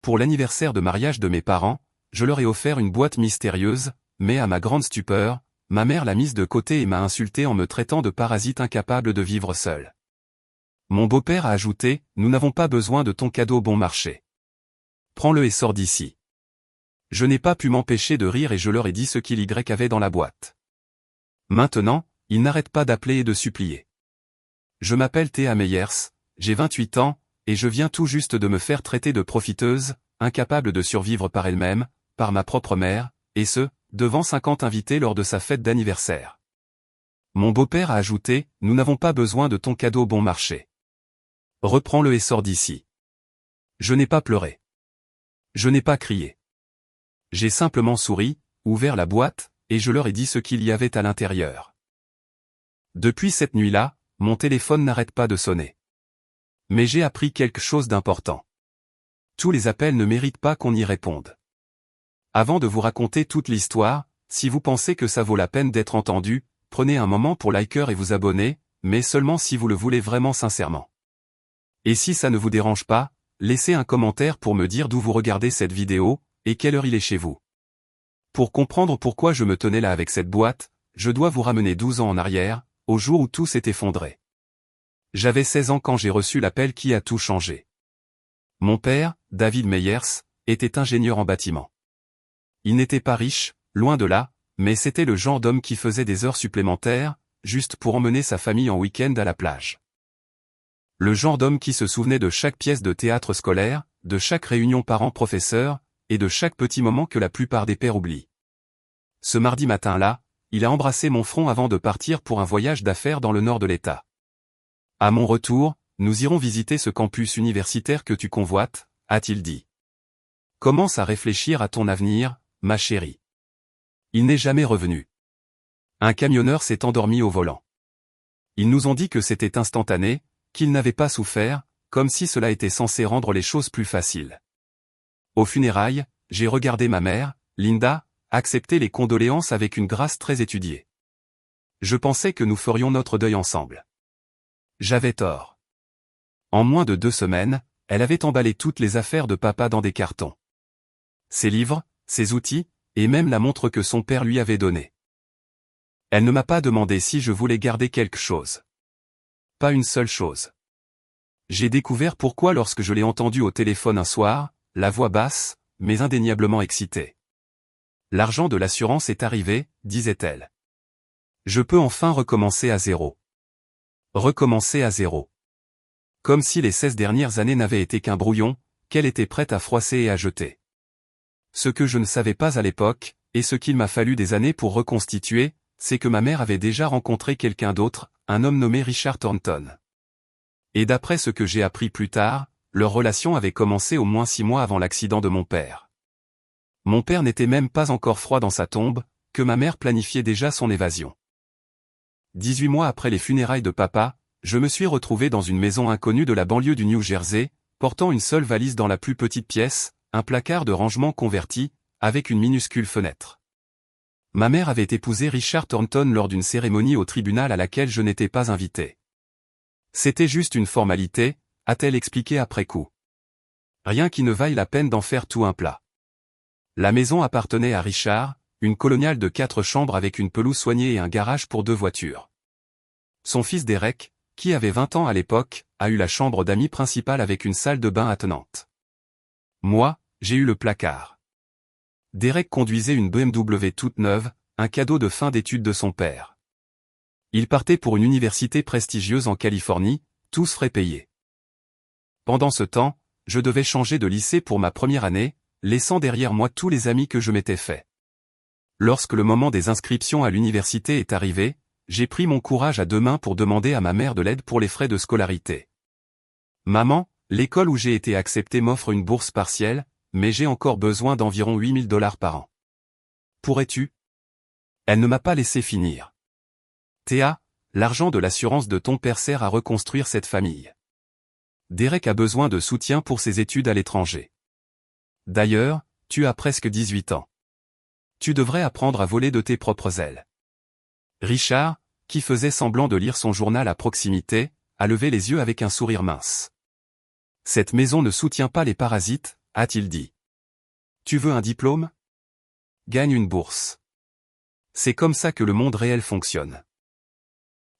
pour l'anniversaire de mariage de mes parents, je leur ai offert une boîte mystérieuse, mais à ma grande stupeur, ma mère l'a mise de côté et m'a insulté en me traitant de parasite incapable de vivre seul. Mon beau-père a ajouté, « Nous n'avons pas besoin de ton cadeau bon marché. Prends-le et sors d'ici. » Je n'ai pas pu m'empêcher de rire et je leur ai dit ce qu'il y avait dans la boîte. Maintenant, ils n'arrêtent pas d'appeler et de supplier. Je m'appelle Théa Meyers, j'ai 28 ans, et je viens tout juste de me faire traiter de profiteuse, incapable de survivre par elle-même, par ma propre mère, et ce, devant 50 invités lors de sa fête d'anniversaire. Mon beau-père a ajouté, « Nous n'avons pas besoin de ton cadeau bon marché. Reprends-le et sors d'ici. » Je n'ai pas pleuré. Je n'ai pas crié. J'ai simplement souri, ouvert la boîte, et je leur ai dit ce qu'il y avait à l'intérieur. Depuis cette nuit-là, mon téléphone n'arrête pas de sonner. Mais j'ai appris quelque chose d'important. Tous les appels ne méritent pas qu'on y réponde. Avant de vous raconter toute l'histoire, si vous pensez que ça vaut la peine d'être entendu, prenez un moment pour liker et vous abonner, mais seulement si vous le voulez vraiment sincèrement. Et si ça ne vous dérange pas, laissez un commentaire pour me dire d'où vous regardez cette vidéo, et quelle heure il est chez vous. Pour comprendre pourquoi je me tenais là avec cette boîte, je dois vous ramener 12 ans en arrière, au jour où tout s'est effondré. J'avais 16 ans quand j'ai reçu l'appel qui a tout changé. Mon père, David Meyers, était ingénieur en bâtiment. Il n'était pas riche, loin de là, mais c'était le genre d'homme qui faisait des heures supplémentaires, juste pour emmener sa famille en week-end à la plage. Le genre d'homme qui se souvenait de chaque pièce de théâtre scolaire, de chaque réunion parents-professeurs, et de chaque petit moment que la plupart des pères oublient. Ce mardi matin-là, il a embrassé mon front avant de partir pour un voyage d'affaires dans le nord de l'État. À mon retour, nous irons visiter ce campus universitaire que tu convoites, a-t-il dit. Commence à réfléchir à ton avenir, ma chérie. Il n'est jamais revenu. Un camionneur s'est endormi au volant. Ils nous ont dit que c'était instantané, qu'il n'avait pas souffert, comme si cela était censé rendre les choses plus faciles. Aux funérailles, j'ai regardé ma mère, Linda, accepter les condoléances avec une grâce très étudiée. Je pensais que nous ferions notre deuil ensemble. J'avais tort. En moins de 2 semaines, elle avait emballé toutes les affaires de papa dans des cartons. Ses livres, ses outils, et même la montre que son père lui avait donnée. Elle ne m'a pas demandé si je voulais garder quelque chose. Pas une seule chose. J'ai découvert pourquoi lorsque je l'ai entendue au téléphone un soir, la voix basse, mais indéniablement excitée. L'argent de l'assurance est arrivé, disait-elle. Je peux enfin recommencer à zéro. Recommencer à zéro. Comme si les 16 dernières années n'avaient été qu'un brouillon, qu'elle était prête à froisser et à jeter. Ce que je ne savais pas à l'époque, et ce qu'il m'a fallu des années pour reconstituer, c'est que ma mère avait déjà rencontré quelqu'un d'autre, un homme nommé Richard Thornton. Et d'après ce que j'ai appris plus tard, leur relation avait commencé au moins 6 mois avant l'accident de mon père. Mon père n'était même pas encore froid dans sa tombe, que ma mère planifiait déjà son évasion. 18 mois après les funérailles de papa, je me suis retrouvé dans une maison inconnue de la banlieue du New Jersey, portant une seule valise dans la plus petite pièce, un placard de rangement converti, avec une minuscule fenêtre. Ma mère avait épousé Richard Thornton lors d'une cérémonie au tribunal à laquelle je n'étais pas invité. C'était juste une formalité, a-t-elle expliqué après coup. Rien qui ne vaille la peine d'en faire tout un plat. La maison appartenait à Richard, une coloniale de 4 chambres avec une pelouse soignée et un garage pour 2 voitures. Son fils Derek, qui avait 20 ans à l'époque, a eu la chambre d'amis principale avec une salle de bain attenante. Moi, j'ai eu le placard. Derek conduisait une BMW toute neuve, un cadeau de fin d'études de son père. Il partait pour une université prestigieuse en Californie, tous frais payés. Pendant ce temps, je devais changer de lycée pour ma première année, laissant derrière moi tous les amis que je m'étais fait. Lorsque le moment des inscriptions à l'université est arrivé, j'ai pris mon courage à 2 mains pour demander à ma mère de l'aide pour les frais de scolarité. Maman, l'école où j'ai été accepté m'offre une bourse partielle, mais j'ai encore besoin d'environ $8 000 par an. Pourrais-tu? Elle ne m'a pas laissé finir. Théa, l'argent de l'assurance de ton père sert à reconstruire cette famille. Derek a besoin de soutien pour ses études à l'étranger. D'ailleurs, tu as presque 18 ans. Tu devrais apprendre à voler de tes propres ailes. Richard, qui faisait semblant de lire son journal à proximité, a levé les yeux avec un sourire mince. Cette maison ne soutient pas les parasites, a-t-il dit. Tu veux un diplôme? Gagne une bourse. C'est comme ça que le monde réel fonctionne.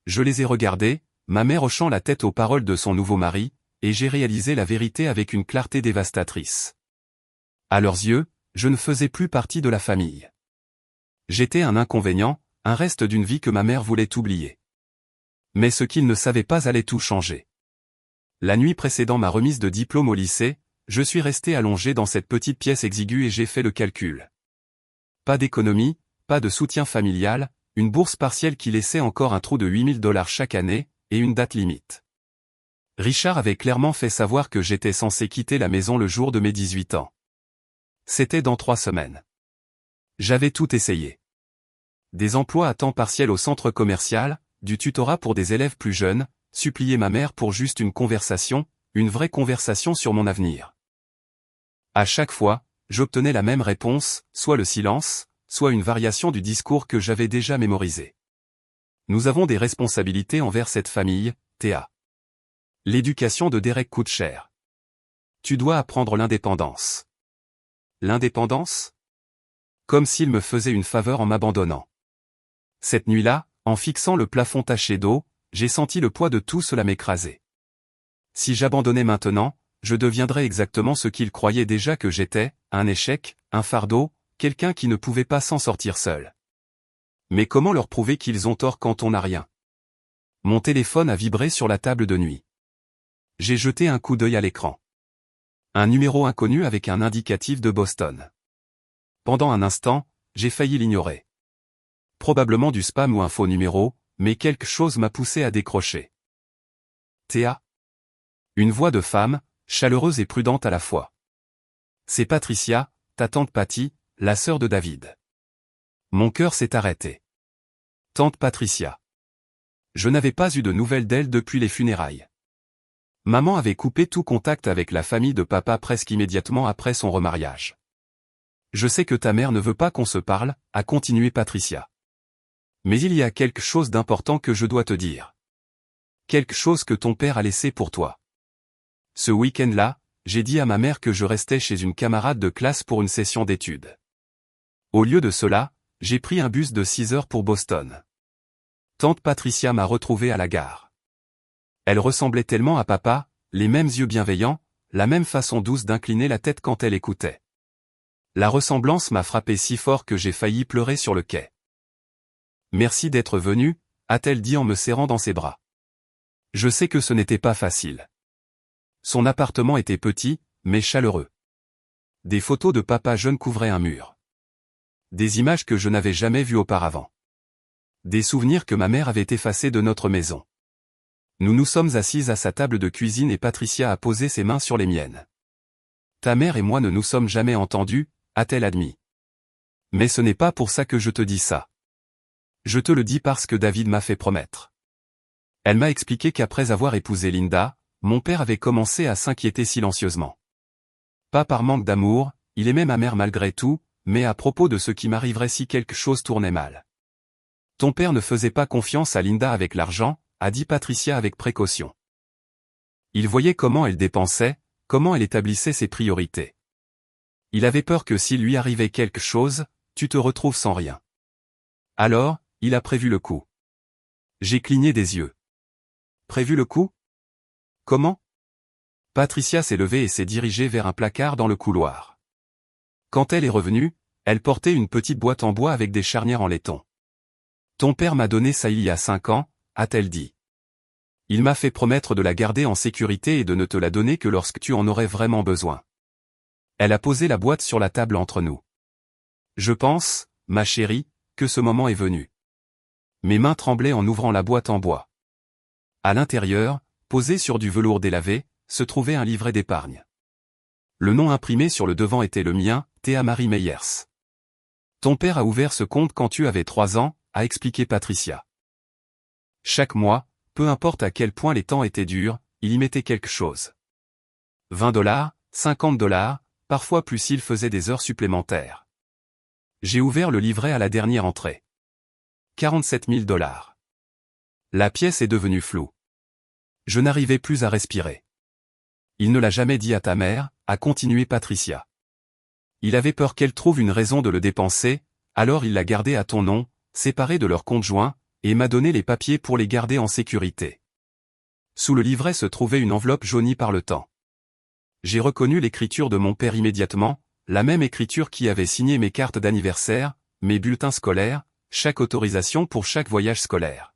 Je les ai regardés, ma mère hochant la tête aux paroles de son nouveau mari, et j'ai réalisé la vérité avec une clarté dévastatrice. À leurs yeux, je ne faisais plus partie de la famille. J'étais un inconvénient, un reste d'une vie que ma mère voulait oublier. Mais ce qu'ils ne savaient pas allait tout changer. La nuit précédant ma remise de diplôme au lycée, je suis resté allongé dans cette petite pièce exiguë et j'ai fait le calcul. Pas d'économie, pas de soutien familial, une bourse partielle qui laissait encore un trou de $8000 chaque année, et une date limite. Richard avait clairement fait savoir que j'étais censé quitter la maison le jour de mes 18 ans. C'était dans 3 semaines. J'avais tout essayé. Des emplois à temps partiel au centre commercial, du tutorat pour des élèves plus jeunes, supplier ma mère pour juste une conversation, une vraie conversation sur mon avenir. À chaque fois, j'obtenais la même réponse, soit le silence, soit une variation du discours que j'avais déjà mémorisé. Nous avons des responsabilités envers cette famille, Théa. L'éducation de Derek coûte cher. Tu dois apprendre l'indépendance. L'indépendance? Comme s'il me faisait une faveur en m'abandonnant. Cette nuit-là, en fixant le plafond taché d'eau, j'ai senti le poids de tout cela m'écraser. Si j'abandonnais maintenant, je deviendrais exactement ce qu'ils croyaient déjà que j'étais, un échec, un fardeau, quelqu'un qui ne pouvait pas s'en sortir seul. Mais comment leur prouver qu'ils ont tort quand on n'a rien? Mon téléphone a vibré sur la table de nuit. J'ai jeté un coup d'œil à l'écran. Un numéro inconnu avec un indicatif de Boston. Pendant un instant, j'ai failli l'ignorer. Probablement du spam ou un faux numéro, mais quelque chose m'a poussé à décrocher. Théa? Une voix de femme, chaleureuse et prudente à la fois. C'est Patricia, ta tante Patty, la sœur de David. Mon cœur s'est arrêté. Tante Patricia. Je n'avais pas eu de nouvelles d'elle depuis les funérailles. Maman avait coupé tout contact avec la famille de papa presque immédiatement après son remariage. Je sais que ta mère ne veut pas qu'on se parle, a continué Patricia. Mais il y a quelque chose d'important que je dois te dire. Quelque chose que ton père a laissé pour toi. Ce week-end-là, j'ai dit à ma mère que je restais chez une camarade de classe pour une session d'études. Au lieu de cela, j'ai pris un bus de 6 heures pour Boston. Tante Patricia m'a retrouvé à la gare. Elle ressemblait tellement à papa, les mêmes yeux bienveillants, la même façon douce d'incliner la tête quand elle écoutait. La ressemblance m'a frappé si fort que j'ai failli pleurer sur le quai. Merci d'être venu, a-t-elle dit en me serrant dans ses bras. Je sais que ce n'était pas facile. Son appartement était petit, mais chaleureux. Des photos de papa jeune couvraient un mur. Des images que je n'avais jamais vues auparavant. Des souvenirs que ma mère avait effacés de notre maison. Nous nous sommes assises à sa table de cuisine et Patricia a posé ses mains sur les miennes. Ta mère et moi ne nous sommes jamais entendus, a-t-elle admis. Mais ce n'est pas pour ça que je te dis ça. Je te le dis parce que David m'a fait promettre. Elle m'a expliqué qu'après avoir épousé Linda, mon père avait commencé à s'inquiéter silencieusement. Pas par manque d'amour, il aimait ma mère malgré tout, mais à propos de ce qui m'arriverait si quelque chose tournait mal. Ton père ne faisait pas confiance à Linda avec l'argent, a dit Patricia avec précaution. Il voyait comment elle dépensait, comment elle établissait ses priorités. Il avait peur que s'il lui arrivait quelque chose, tu te retrouves sans rien. Alors, il a prévu le coup. J'ai cligné des yeux. Prévu le coup? Comment? Patricia s'est levée et s'est dirigée vers un placard dans le couloir. Quand elle est revenue, elle portait une petite boîte en bois avec des charnières en laiton. Ton père m'a donné ça il y a 5 ans, a-t-elle dit. Il m'a fait promettre de la garder en sécurité et de ne te la donner que lorsque tu en aurais vraiment besoin. Elle a posé la boîte sur la table entre nous. Je pense, ma chérie, que ce moment est venu. Mes mains tremblaient en ouvrant la boîte en bois. À l'intérieur, posé sur du velours délavé, se trouvait un livret d'épargne. Le nom imprimé sur le devant était le mien, Théa Marie Meyers. Ton père a ouvert ce compte quand tu avais 3 ans, a expliqué Patricia. Chaque mois, peu importe à quel point les temps étaient durs, il y mettait quelque chose. $20, $50, parfois plus s'il faisait des heures supplémentaires. J'ai ouvert le livret à la dernière entrée. $47 000. La pièce est devenue floue. Je n'arrivais plus à respirer. Il ne l'a jamais dit à ta mère, a continué Patricia. Il avait peur qu'elle trouve une raison de le dépenser, alors il l'a gardé à ton nom, séparé de leur compte joint, et m'a donné les papiers pour les garder en sécurité. Sous le livret se trouvait une enveloppe jaunie par le temps. J'ai reconnu l'écriture de mon père immédiatement, la même écriture qui avait signé mes cartes d'anniversaire, mes bulletins scolaires, chaque autorisation pour chaque voyage scolaire.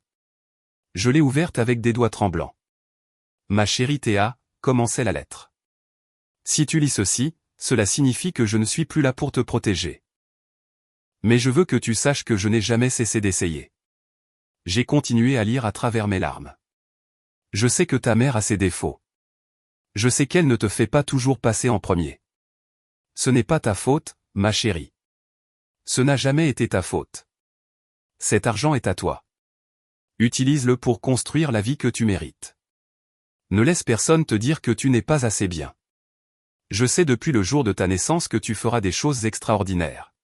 Je l'ai ouverte avec des doigts tremblants. Ma chérie Théa, commençait la lettre. Si tu lis ceci, cela signifie que je ne suis plus là pour te protéger. Mais je veux que tu saches que je n'ai jamais cessé d'essayer. J'ai continué à lire à travers mes larmes. Je sais que ta mère a ses défauts. Je sais qu'elle ne te fait pas toujours passer en premier. Ce n'est pas ta faute, ma chérie. Ce n'a jamais été ta faute. Cet argent est à toi. Utilise-le pour construire la vie que tu mérites. Ne laisse personne te dire que tu n'es pas assez bien. Je sais depuis le jour de ta naissance que tu feras des choses extraordinaires.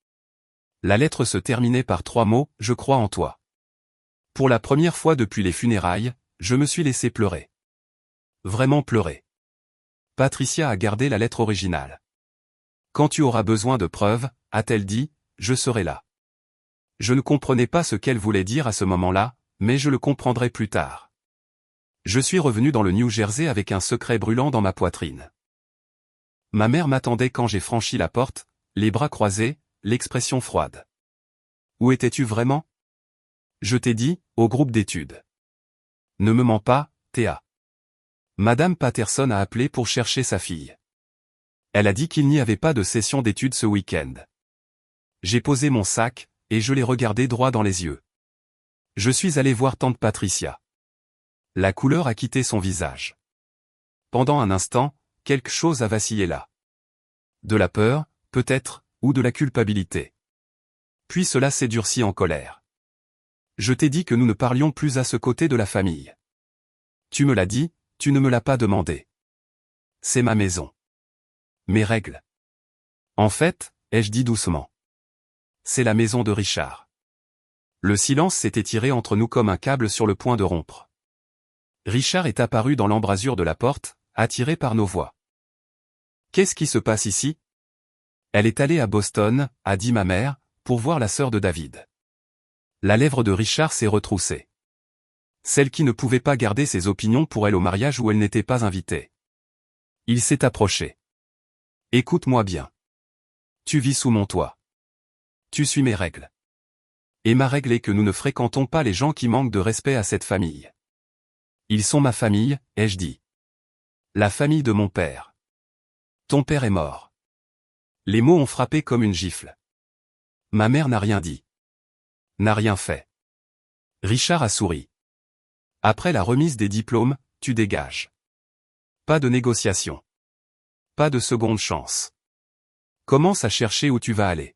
La lettre se terminait par 3 mots, je crois en toi. Pour la première fois depuis les funérailles, je me suis laissé pleurer. Vraiment pleurer. Patricia a gardé la lettre originale. Quand tu auras besoin de preuves, a-t-elle dit, je serai là. Je ne comprenais pas ce qu'elle voulait dire à ce moment-là, mais je le comprendrai plus tard. Je suis revenu dans le New Jersey avec un secret brûlant dans ma poitrine. Ma mère m'attendait quand j'ai franchi la porte, les bras croisés, l'expression froide. Où étais-tu vraiment? Je t'ai dit, au groupe d'études. Ne me mens pas, Théa. Madame Patterson a appelé pour chercher sa fille. Elle a dit qu'il n'y avait pas de session d'études ce week-end. J'ai posé mon sac, et je l'ai regardé droit dans les yeux. Je suis allé voir tante Patricia. La couleur a quitté son visage. Pendant un instant, quelque chose a vacillé là. De la peur, peut-être, ou de la culpabilité. Puis cela s'est durci en colère. Je t'ai dit que nous ne parlions plus à ce côté de la famille. Tu me l'as dit, tu ne me l'as pas demandé. C'est ma maison. Mes règles. En fait, ai-je dit doucement. C'est la maison de Richard. Le silence s'est étiré entre nous comme un câble sur le point de rompre. Richard est apparu dans l'embrasure de la porte, attiré par nos voix. Qu'est-ce qui se passe ici? Elle est allée à Boston, a dit ma mère, pour voir la sœur de David. La lèvre de Richard s'est retroussée. Celle qui ne pouvait pas garder ses opinions pour elle au mariage où elle n'était pas invitée. Il s'est approché. Écoute-moi bien. Tu vis sous mon toit. Tu suis mes règles. Et ma règle est que nous ne fréquentons pas les gens qui manquent de respect à cette famille. Ils sont ma famille, ai-je dit. La famille de mon père. Ton père est mort. Les mots ont frappé comme une gifle. Ma mère n'a rien dit. N'a rien fait. Richard a souri. Après la remise des diplômes, tu dégages. Pas de négociation. Pas de seconde chance. Commence à chercher où tu vas aller.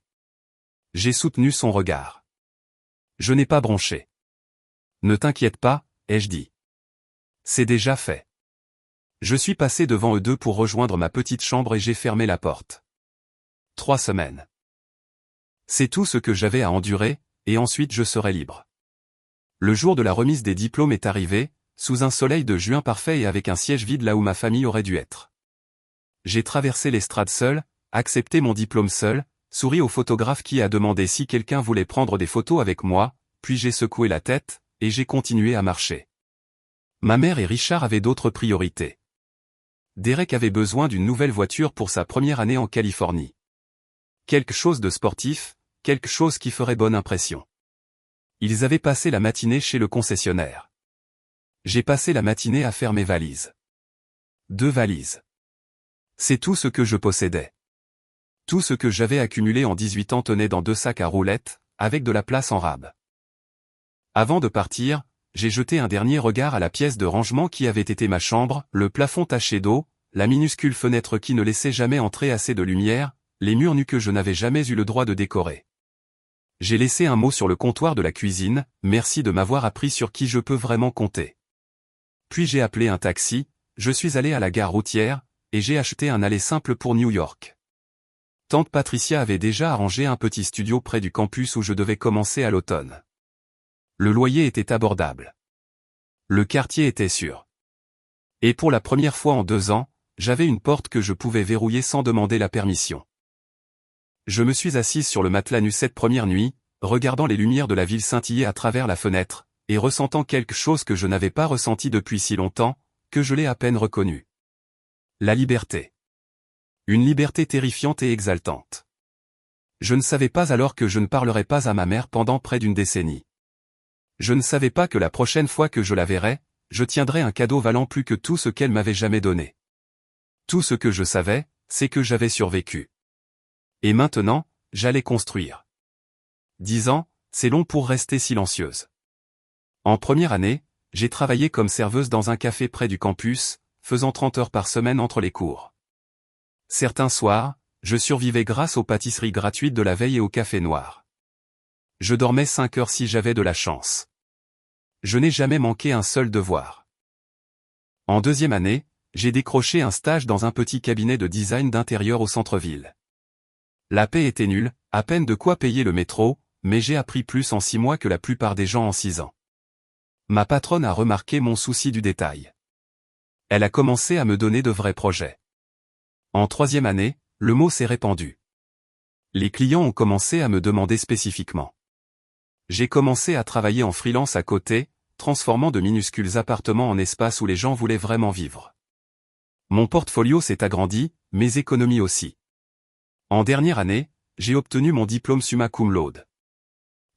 J'ai soutenu son regard. Je n'ai pas bronché. Ne t'inquiète pas, ai-je dit. C'est déjà fait. Je suis passé devant eux deux pour rejoindre ma petite chambre et j'ai fermé la porte. 3 semaines. C'est tout ce que j'avais à endurer, et ensuite je serai libre. Le jour de la remise des diplômes est arrivé, sous un soleil de juin parfait et avec un siège vide là où ma famille aurait dû être. J'ai traversé l'estrade seul, accepté mon diplôme seul, souri au photographe qui a demandé si quelqu'un voulait prendre des photos avec moi, puis j'ai secoué la tête, et j'ai continué à marcher. Ma mère et Richard avaient d'autres priorités. Derek avait besoin d'une nouvelle voiture pour sa première année en Californie. Quelque chose de sportif, quelque chose qui ferait bonne impression. Ils avaient passé la matinée chez le concessionnaire. J'ai passé la matinée à faire mes valises. 2 valises. C'est tout ce que je possédais. Tout ce que j'avais accumulé en 18 ans tenait dans 2 sacs à roulettes, avec de la place en rab. Avant de partir, j'ai jeté un dernier regard à la pièce de rangement qui avait été ma chambre, le plafond taché d'eau, la minuscule fenêtre qui ne laissait jamais entrer assez de lumière, les murs nus que je n'avais jamais eu le droit de décorer. J'ai laissé un mot sur le comptoir de la cuisine, merci de m'avoir appris sur qui je peux vraiment compter. Puis j'ai appelé un taxi, je suis allé à la gare routière, et j'ai acheté un aller simple pour New York. Tante Patricia avait déjà arrangé un petit studio près du campus où je devais commencer à l'automne. Le loyer était abordable. Le quartier était sûr. Et pour la première fois en 2 ans, j'avais une porte que je pouvais verrouiller sans demander la permission. Je me suis assise sur le matelas nu cette première nuit, regardant les lumières de la ville scintiller à travers la fenêtre, et ressentant quelque chose que je n'avais pas ressenti depuis si longtemps, que je l'ai à peine reconnu. La liberté. Une liberté terrifiante et exaltante. Je ne savais pas alors que je ne parlerais pas à ma mère pendant près d'une décennie. Je ne savais pas que la prochaine fois que je la verrais, je tiendrais un cadeau valant plus que tout ce qu'elle m'avait jamais donné. Tout ce que je savais, c'est que j'avais survécu. Et maintenant, j'allais construire. 10 ans, c'est long pour rester silencieuse. En première année, j'ai travaillé comme serveuse dans un café près du campus, faisant 30 heures par semaine entre les cours. Certains soirs, je survivais grâce aux pâtisseries gratuites de la veille et au café noir. Je dormais 5 heures si j'avais de la chance. Je n'ai jamais manqué un seul devoir. En deuxième année, j'ai décroché un stage dans un petit cabinet de design d'intérieur au centre-ville. La paie était nulle, à peine de quoi payer le métro, mais j'ai appris plus en 6 mois que la plupart des gens en 6 ans. Ma patronne a remarqué mon souci du détail. Elle a commencé à me donner de vrais projets. En troisième année, le mot s'est répandu. Les clients ont commencé à me demander spécifiquement. J'ai commencé à travailler en freelance à côté, transformant de minuscules appartements en espaces où les gens voulaient vraiment vivre. Mon portfolio s'est agrandi, mes économies aussi. En dernière année, j'ai obtenu mon diplôme summa cum laude.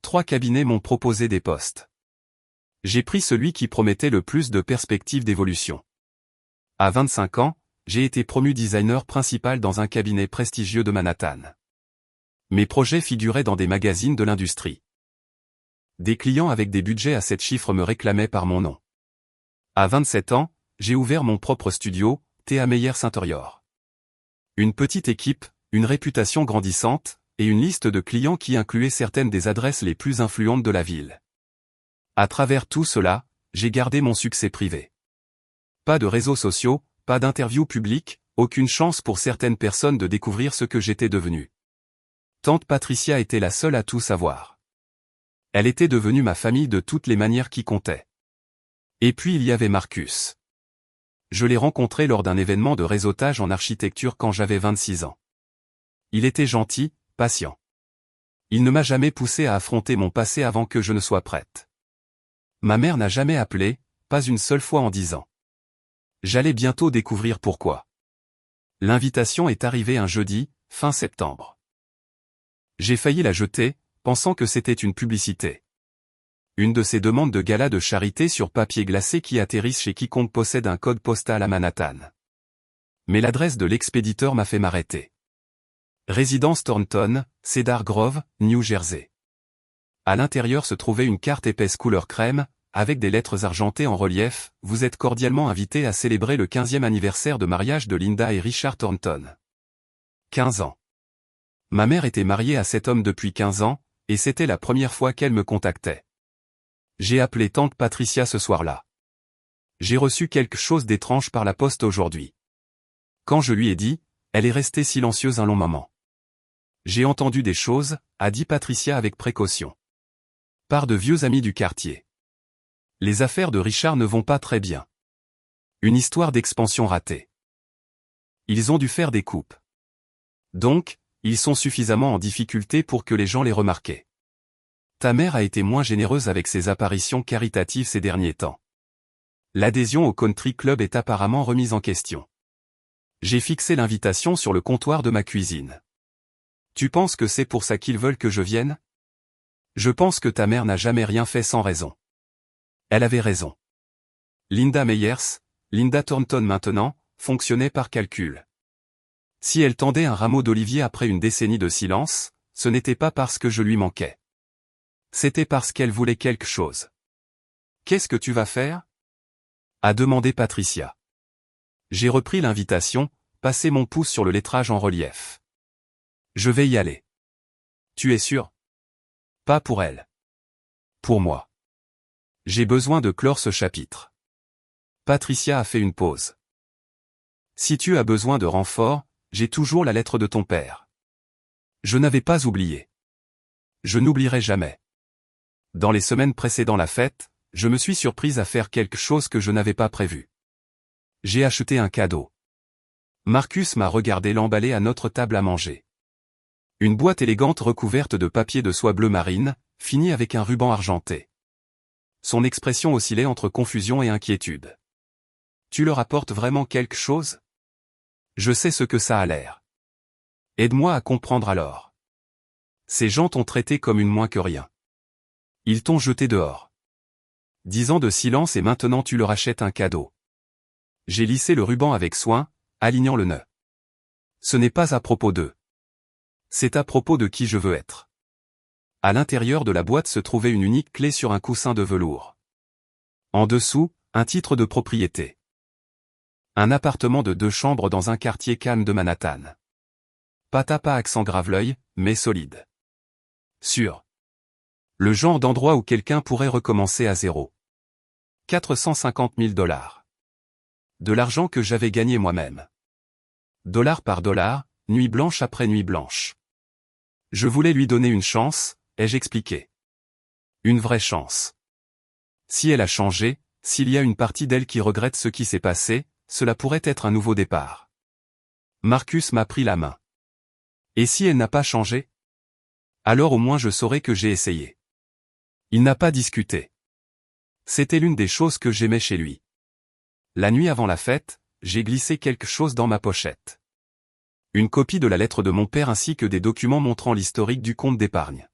3 cabinets m'ont proposé des postes. J'ai pris celui qui promettait le plus de perspectives d'évolution. À 25 ans, j'ai été promu designer principal dans un cabinet prestigieux de Manhattan. Mes projets figuraient dans des magazines de l'industrie. Des clients avec des budgets à 7 chiffres me réclamaient par mon nom. À 27 ans, j'ai ouvert mon propre studio, Théa Meyer Saint-Orior. Une petite équipe, une réputation grandissante, et une liste de clients qui incluait certaines des adresses les plus influentes de la ville. À travers tout cela, j'ai gardé mon succès privé. Pas de réseaux sociaux, pas d'interviews publiques, aucune chance pour certaines personnes de découvrir ce que j'étais devenu. Tante Patricia était la seule à tout savoir. Elle était devenue ma famille de toutes les manières qui comptaient. Et puis il y avait Marcus. Je l'ai rencontré lors d'un événement de réseautage en architecture quand j'avais 26 ans. Il était gentil, patient. Il ne m'a jamais poussé à affronter mon passé avant que je ne sois prête. Ma mère n'a jamais appelé, pas une seule fois en 10 ans. J'allais bientôt découvrir pourquoi. L'invitation est arrivée un jeudi, fin septembre. J'ai failli la jeter, pensant que c'était une publicité. Une de ces demandes de gala de charité sur papier glacé qui atterrissent chez quiconque possède un code postal à Manhattan. Mais l'adresse de l'expéditeur m'a fait m'arrêter. Résidence Thornton, Cedar Grove, New Jersey. À l'intérieur se trouvait une carte épaisse couleur crème, avec des lettres argentées en relief, vous êtes cordialement invité à célébrer le 15e anniversaire de mariage de Linda et Richard Thornton. 15 ans. Ma mère était mariée à cet homme depuis 15 ans, et c'était la première fois qu'elle me contactait. J'ai appelé tante Patricia ce soir-là. J'ai reçu quelque chose d'étrange par la poste aujourd'hui. Quand je lui ai dit, elle est restée silencieuse un long moment. J'ai entendu des choses, a dit Patricia avec précaution. Par de vieux amis du quartier. Les affaires de Richard ne vont pas très bien. Une histoire d'expansion ratée. Ils ont dû faire des coupes. Donc, ils sont suffisamment en difficulté pour que les gens les remarquent. Ta mère a été moins généreuse avec ses apparitions caritatives ces derniers temps. L'adhésion au country club est apparemment remise en question. J'ai fixé l'invitation sur le comptoir de ma cuisine. Tu penses que c'est pour ça qu'ils veulent que je vienne? Je pense que ta mère n'a jamais rien fait sans raison. Elle avait raison. Linda Meyers, Linda Thornton maintenant, fonctionnait par calcul. Si elle tendait un rameau d'olivier après une décennie de silence, ce n'était pas parce que je lui manquais. C'était parce qu'elle voulait quelque chose. Qu'est-ce que tu vas faire? A demandé Patricia. J'ai repris l'invitation, passé mon pouce sur le lettrage en relief. Je vais y aller. Tu es sûr? Pas pour elle. Pour moi. J'ai besoin de clore ce chapitre. Patricia a fait une pause. Si tu as besoin de renfort, j'ai toujours la lettre de ton père. Je n'avais pas oublié. Je n'oublierai jamais. Dans les semaines précédant la fête, je me suis surprise à faire quelque chose que je n'avais pas prévu. J'ai acheté un cadeau. Marcus m'a regardé l'emballer à notre table à manger. Une boîte élégante recouverte de papier de soie bleu marine, finie avec un ruban argenté. Son expression oscillait entre confusion et inquiétude. Tu leur apportes vraiment quelque chose? Je sais ce que ça a l'air. Aide-moi à comprendre alors. Ces gens t'ont traité comme une moins que rien. Ils t'ont jeté dehors. 10 ans de silence et maintenant tu leur achètes un cadeau. J'ai lissé le ruban avec soin, alignant le nœud. Ce n'est pas à propos d'eux. C'est à propos de qui je veux être. À l'intérieur de la boîte se trouvait une unique clé sur un coussin de velours. En dessous, un titre de propriété. Un appartement de 2 chambres dans un quartier calme de Manhattan. Pas accent grave l'œil, mais solide. Sûr. Le genre d'endroit où quelqu'un pourrait recommencer à zéro. 450 000 $. De l'argent que j'avais gagné moi-même. Dollar par dollar, nuit blanche après nuit blanche. Je voulais lui donner une chance, ai-je expliqué. Une vraie chance. Si elle a changé, s'il y a une partie d'elle qui regrette ce qui s'est passé, cela pourrait être un nouveau départ. Marcus m'a pris la main. Et si elle n'a pas changé? Alors au moins je saurais que j'ai essayé. Il n'a pas discuté. C'était l'une des choses que j'aimais chez lui. La nuit avant la fête, j'ai glissé quelque chose dans ma pochette. Une copie de la lettre de mon père ainsi que des documents montrant l'historique du compte d'épargne.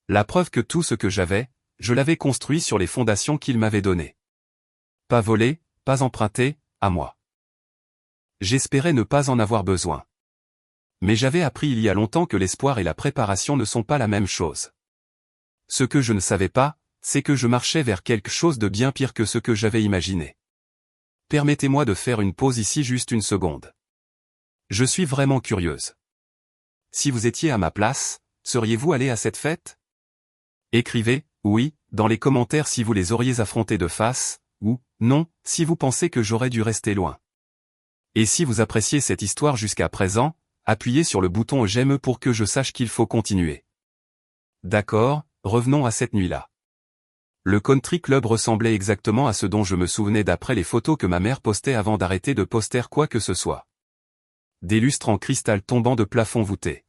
La preuve que tout ce que j'avais, je l'avais construit sur les fondations qu'il m'avait données. Pas volé, pas emprunté, à moi. J'espérais ne pas en avoir besoin. Mais j'avais appris il y a longtemps que l'espoir et la préparation ne sont pas la même chose. Ce que je ne savais pas, c'est que je marchais vers quelque chose de bien pire que ce que j'avais imaginé. Permettez-moi de faire une pause ici juste une seconde. Je suis vraiment curieuse. Si vous étiez à ma place, seriez-vous allé à cette fête? Écrivez, oui, dans les commentaires si vous les auriez affrontés de face, ou, non, si vous pensez que j'aurais dû rester loin. Et si vous appréciez cette histoire jusqu'à présent, appuyez sur le bouton j'aime pour que je sache qu'il faut continuer. D'accord, revenons à cette nuit-là. Le country club ressemblait exactement à ce dont je me souvenais d'après les photos que ma mère postait avant d'arrêter de poster quoi que ce soit. Des lustres en cristal tombant de plafond voûté.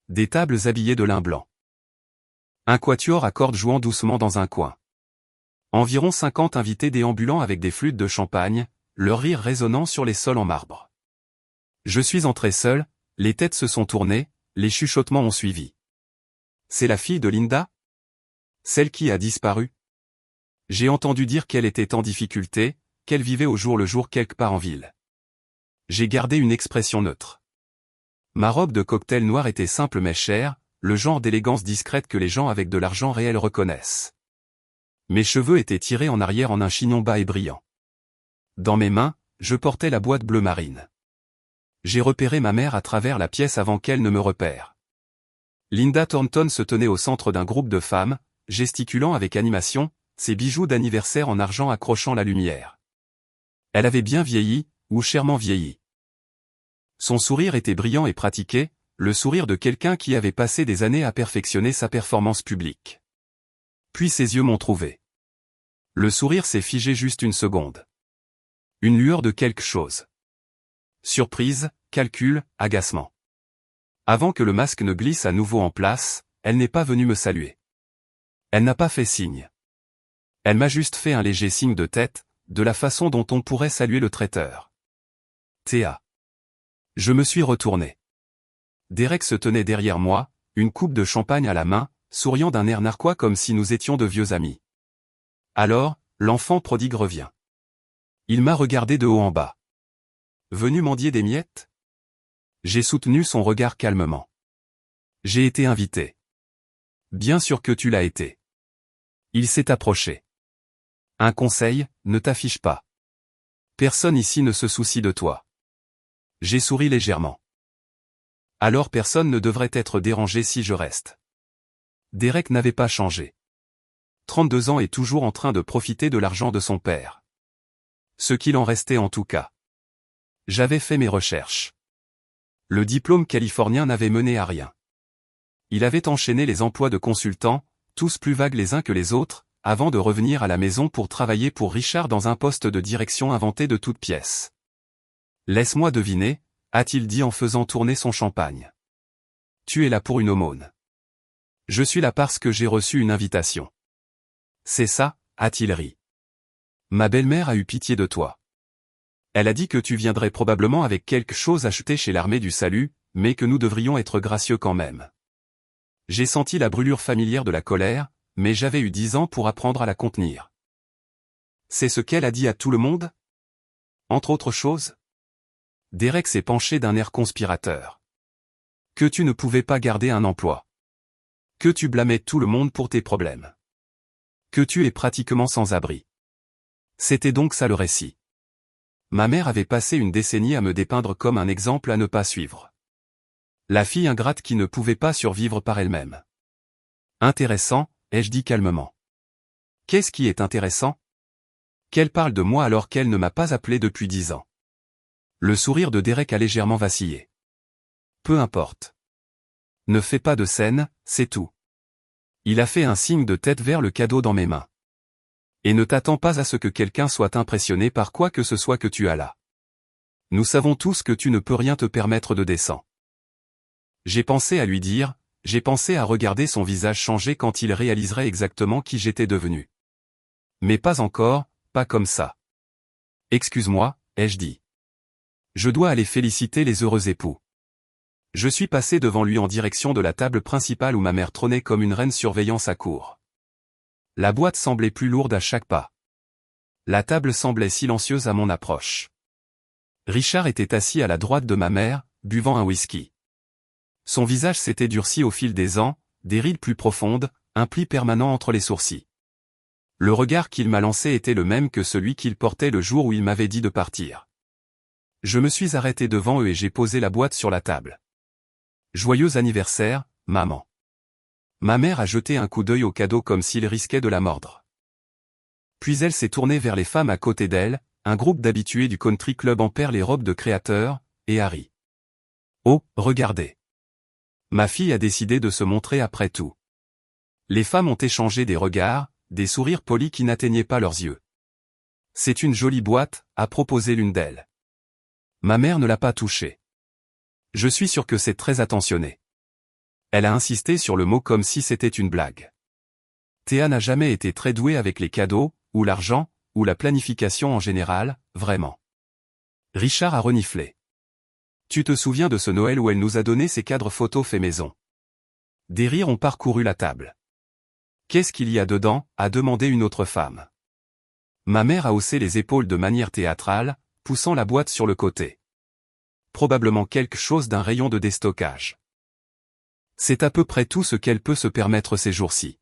Des tables habillées de lin blanc. Un quatuor à cordes jouant doucement dans un coin. Environ 50 invités déambulant avec des flûtes de champagne, leur rire résonnant sur les sols en marbre. Je suis entré seul, les têtes se sont tournées, les chuchotements ont suivi. C'est la fille de Linda? Celle qui a disparu? J'ai entendu dire qu'elle était en difficulté, qu'elle vivait au jour le jour quelque part en ville. J'ai gardé une expression neutre. Ma robe de cocktail noir était simple mais chère, le genre d'élégance discrète que les gens avec de l'argent réel reconnaissent. Mes cheveux étaient tirés en arrière en un chignon bas et brillant. Dans mes mains, je portais la boîte bleu marine. J'ai repéré ma mère à travers la pièce avant qu'elle ne me repère. Linda Thornton se tenait au centre d'un groupe de femmes, gesticulant avec animation, ses bijoux d'anniversaire en argent accrochant la lumière. Elle avait bien vieilli, ou chèrement vieilli. Son sourire était brillant et pratiqué, le sourire de quelqu'un qui avait passé des années à perfectionner sa performance publique. Puis ses yeux m'ont trouvé. Le sourire s'est figé juste une seconde. Une lueur de quelque chose. Surprise, calcul, agacement. Avant que le masque ne glisse à nouveau en place, elle n'est pas venue me saluer. Elle n'a pas fait signe. Elle m'a juste fait un léger signe de tête, de la façon dont on pourrait saluer le traiteur. Théa. Je me suis retourné. Derek se tenait derrière moi, une coupe de champagne à la main, souriant d'un air narquois comme si nous étions de vieux amis. Alors, l'enfant prodigue revient. Il m'a regardé de haut en bas. Venu mendier des miettes? J'ai soutenu son regard calmement. J'ai été invité. Bien sûr que tu l'as été. Il s'est approché. Un conseil, ne t'affiche pas. Personne ici ne se soucie de toi. J'ai souri légèrement. Alors personne ne devrait être dérangé si je reste. Derek n'avait pas changé. 32 ans et toujours en train de profiter de l'argent de son père. Ce qu'il en restait en tout cas. J'avais fait mes recherches. Le diplôme californien n'avait mené à rien. Il avait enchaîné les emplois de consultant, tous plus vagues les uns que les autres, avant de revenir à la maison pour travailler pour Richard dans un poste de direction inventé de toutes pièces. Laisse-moi deviner, a-t-il dit en faisant tourner son champagne. Tu es là pour une aumône. Je suis là parce que j'ai reçu une invitation. C'est ça, a-t-il ri. Ma belle-mère a eu pitié de toi. Elle a dit que tu viendrais probablement avec quelque chose acheté chez l'armée du salut, mais que nous devrions être gracieux quand même. J'ai senti la brûlure familière de la colère, mais j'avais eu 10 ans pour apprendre à la contenir. C'est ce qu'elle a dit à tout le monde? Entre autres choses? Derek s'est penché d'un air conspirateur. Que tu ne pouvais pas garder un emploi. Que tu blâmais tout le monde pour tes problèmes. Que tu es pratiquement sans abri. C'était donc ça le récit. Ma mère avait passé une décennie à me dépeindre comme un exemple à ne pas suivre. La fille ingrate qui ne pouvait pas survivre par elle-même. Intéressant, ai-je dit calmement. Qu'est-ce qui est intéressant? Qu'elle parle de moi alors qu'elle ne m'a pas appelé depuis 10 ans. Le sourire de Derek a légèrement vacillé. Peu importe. Ne fais pas de scène, c'est tout. Il a fait un signe de tête vers le cadeau dans mes mains. Et ne t'attends pas à ce que quelqu'un soit impressionné par quoi que ce soit que tu as là. Nous savons tous que tu ne peux rien te permettre de décent. J'ai pensé à lui dire, j'ai pensé à regarder son visage changer quand il réaliserait exactement qui j'étais devenu. Mais pas encore, pas comme ça. Excuse-moi, ai-je dit. Je dois aller féliciter les heureux époux. Je suis passé devant lui en direction de la table principale où ma mère trônait comme une reine surveillant sa cour. La boîte semblait plus lourde à chaque pas. La table semblait silencieuse à mon approche. Richard était assis à la droite de ma mère, buvant un whisky. Son visage s'était durci au fil des ans, des rides plus profondes, un pli permanent entre les sourcils. Le regard qu'il m'a lancé était le même que celui qu'il portait le jour où il m'avait dit de partir. Je me suis arrêté devant eux et j'ai posé la boîte sur la table. Joyeux anniversaire, maman. Ma mère a jeté un coup d'œil au cadeau comme s'il risquait de la mordre. Puis elle s'est tournée vers les femmes à côté d'elle, un groupe d'habitués du country club en paire les robes de créateur, et Harry. Oh, regardez. Ma fille a décidé de se montrer après tout. Les femmes ont échangé des regards, des sourires polis qui n'atteignaient pas leurs yeux. C'est une jolie boîte, a proposé l'une d'elles. Ma mère ne l'a pas touchée. Je suis sûr que c'est très attentionné. Elle a insisté sur le mot comme si c'était une blague. Théa n'a jamais été très douée avec les cadeaux, ou l'argent, ou la planification en général, vraiment. Richard a reniflé. Tu te souviens de ce Noël où elle nous a donné ces cadres photos faits maison? Des rires ont parcouru la table. Qu'est-ce qu'il y a dedans? A demandé une autre femme. Ma mère a haussé les épaules de manière théâtrale, poussant la boîte sur le côté. Probablement quelque chose d'un rayon de déstockage. C'est à peu près tout ce qu'elle peut se permettre ces jours-ci.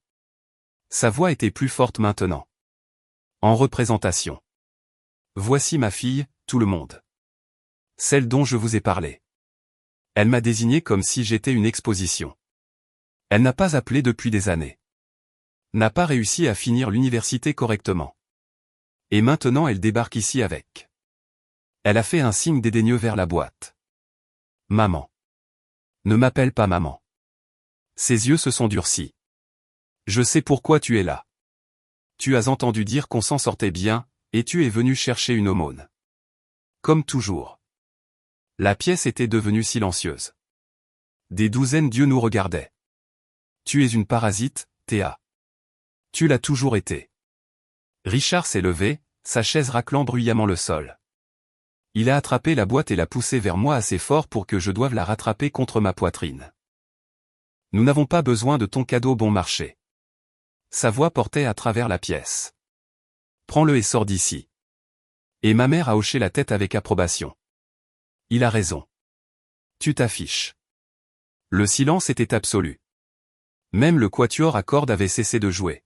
Sa voix était plus forte maintenant. En représentation. Voici ma fille, tout le monde. Celle dont je vous ai parlé. Elle m'a désigné comme si j'étais une exposition. Elle n'a pas appelé depuis des années. N'a pas réussi à finir l'université correctement. Et maintenant elle débarque ici avec. Elle a fait un signe dédaigneux vers la boîte. Maman. Ne m'appelle pas maman. Ses yeux se sont durcis. Je sais pourquoi tu es là. Tu as entendu dire qu'on s'en sortait bien, et tu es venu chercher une aumône. Comme toujours. La pièce était devenue silencieuse. Des douzaines d'yeux nous regardaient. Tu es une parasite, Théa. Tu l'as toujours été. Richard s'est levé, sa chaise raclant bruyamment le sol. Il a attrapé la boîte et l'a poussée vers moi assez fort pour que je doive la rattraper contre ma poitrine. Nous n'avons pas besoin de ton cadeau bon marché. Sa voix portait à travers la pièce. Prends-le et sors d'ici. Et ma mère a hoché la tête avec approbation. Il a raison. Tu t'affiches. Le silence était absolu. Même le quatuor à cordes avait cessé de jouer.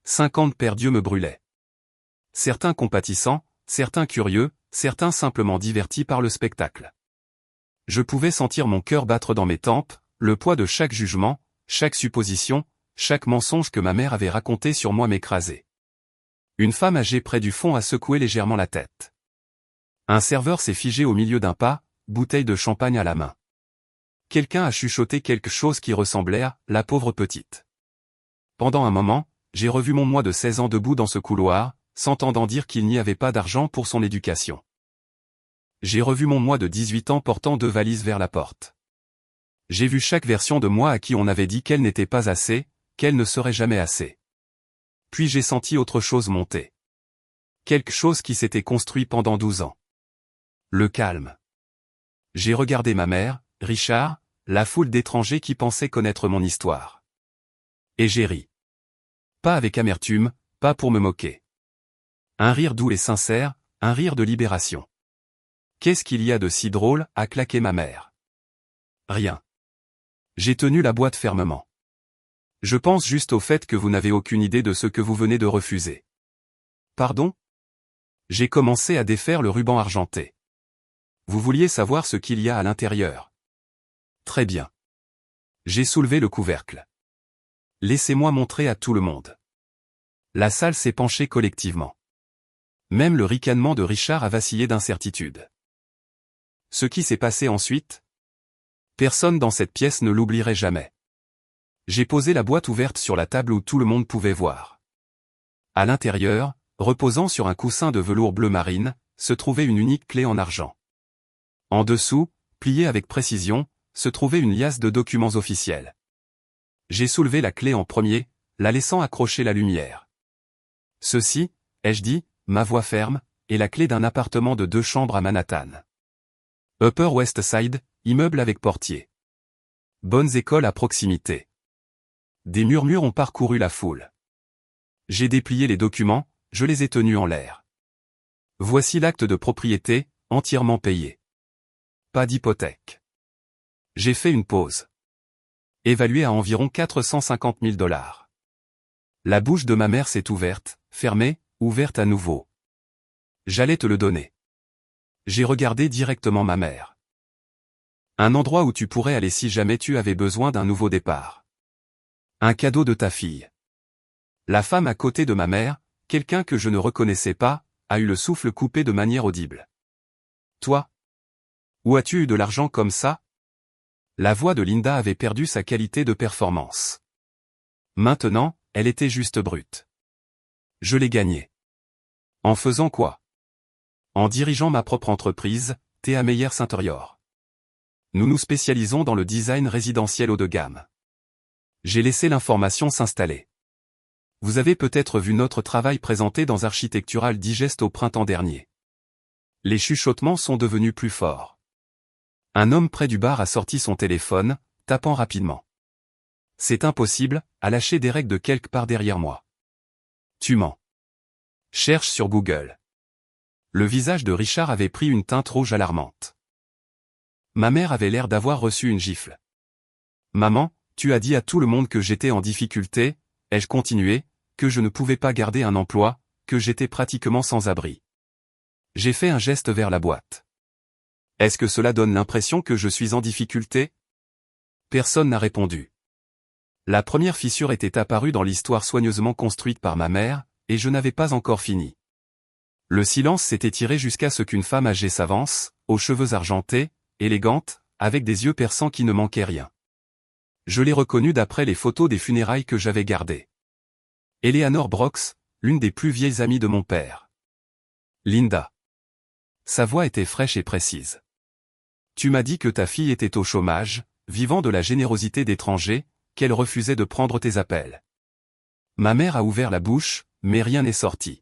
50 paires d'yeux me brûlaient. Certains compatissants, certains curieux, certains simplement divertis par le spectacle. Je pouvais sentir mon cœur battre dans mes tempes, le poids de chaque jugement, chaque supposition, chaque mensonge que ma mère avait raconté sur moi m'écrasait. Une femme âgée près du fond a secoué légèrement la tête. Un serveur s'est figé au milieu d'un pas, bouteille de champagne à la main. Quelqu'un a chuchoté quelque chose qui ressemblait à « la pauvre petite ». Pendant un moment, j'ai revu mon moi de 16 ans debout dans ce couloir, s'entendant dire qu'il n'y avait pas d'argent pour son éducation. J'ai revu mon moi de 18 ans portant 2 valises vers la porte. J'ai vu chaque version de moi à qui on avait dit qu'elle n'était pas assez, qu'elle ne serait jamais assez. Puis j'ai senti autre chose monter. Quelque chose qui s'était construit pendant 12 ans. Le calme. J'ai regardé ma mère, Richard, la foule d'étrangers qui pensaient connaître mon histoire. Et j'ai ri. Pas avec amertume, pas pour me moquer. Un rire doux et sincère, un rire de libération. Qu'est-ce qu'il y a de si drôle, a claqué ma mère. Rien. J'ai tenu la boîte fermement. Je pense juste au fait que vous n'avez aucune idée de ce que vous venez de refuser. Pardon ? J'ai commencé à défaire le ruban argenté. Vous vouliez savoir ce qu'il y a à l'intérieur. Très bien. J'ai soulevé le couvercle. Laissez-moi montrer à tout le monde. La salle s'est penchée collectivement. Même le ricanement de Richard a vacillé d'incertitude. Ce qui s'est passé ensuite ? Personne dans cette pièce ne l'oublierait jamais. J'ai posé la boîte ouverte sur la table où tout le monde pouvait voir. À l'intérieur, reposant sur un coussin de velours bleu marine, se trouvait une unique clé en argent. En dessous, pliée avec précision, se trouvait une liasse de documents officiels. J'ai soulevé la clé en premier, la laissant accrocher la lumière. Ceci, ai-je dit, ma voix ferme, est la clé d'un appartement de 2 chambres à Manhattan. Upper West Side, immeuble avec portier. Bonnes écoles à proximité. Des murmures ont parcouru la foule. J'ai déplié les documents, je les ai tenus en l'air. Voici l'acte de propriété, entièrement payé. Pas d'hypothèque. J'ai fait une pause. Évalué à environ 450 000 $. La bouche de ma mère s'est ouverte, fermée, ouverte à nouveau. J'allais te le donner. J'ai regardé directement ma mère. Un endroit où tu pourrais aller si jamais tu avais besoin d'un nouveau départ. Un cadeau de ta fille. La femme à côté de ma mère, quelqu'un que je ne reconnaissais pas, a eu le souffle coupé de manière audible. Toi? Où as-tu eu de l'argent comme ça? La voix de Linda avait perdu sa qualité de performance. Maintenant, elle était juste brute. Je l'ai gagnée. En faisant quoi? En dirigeant ma propre entreprise, Thea Meyer Interior. Nous nous spécialisons dans le design résidentiel haut de gamme. J'ai laissé l'information s'installer. Vous avez peut-être vu notre travail présenté dans Architectural Digest au printemps dernier. Les chuchotements sont devenus plus forts. Un homme près du bar a sorti son téléphone, tapant rapidement. C'est impossible, a lâché Derek de quelque part derrière moi. Tu mens. Cherche sur Google. Le visage de Richard avait pris une teinte rouge alarmante. Ma mère avait l'air d'avoir reçu une gifle. Maman, tu as dit à tout le monde que j'étais en difficulté, ai-je continué, que je ne pouvais pas garder un emploi, que j'étais pratiquement sans abri. J'ai fait un geste vers la boîte. Est-ce que cela donne l'impression que je suis en difficulté? Personne n'a répondu. La première fissure était apparue dans l'histoire soigneusement construite par ma mère, et je n'avais pas encore fini. Le silence s'est étiré jusqu'à ce qu'une femme âgée s'avance, aux cheveux argentés, élégante, avec des yeux perçants qui ne manquaient rien. Je l'ai reconnue d'après les photos des funérailles que j'avais gardées. Eleanor Brooks, l'une des plus vieilles amies de mon père. Linda. Sa voix était fraîche et précise. Tu m'as dit que ta fille était au chômage, vivant de la générosité d'étrangers, qu'elle refusait de prendre tes appels. Ma mère a ouvert la bouche, mais rien n'est sorti.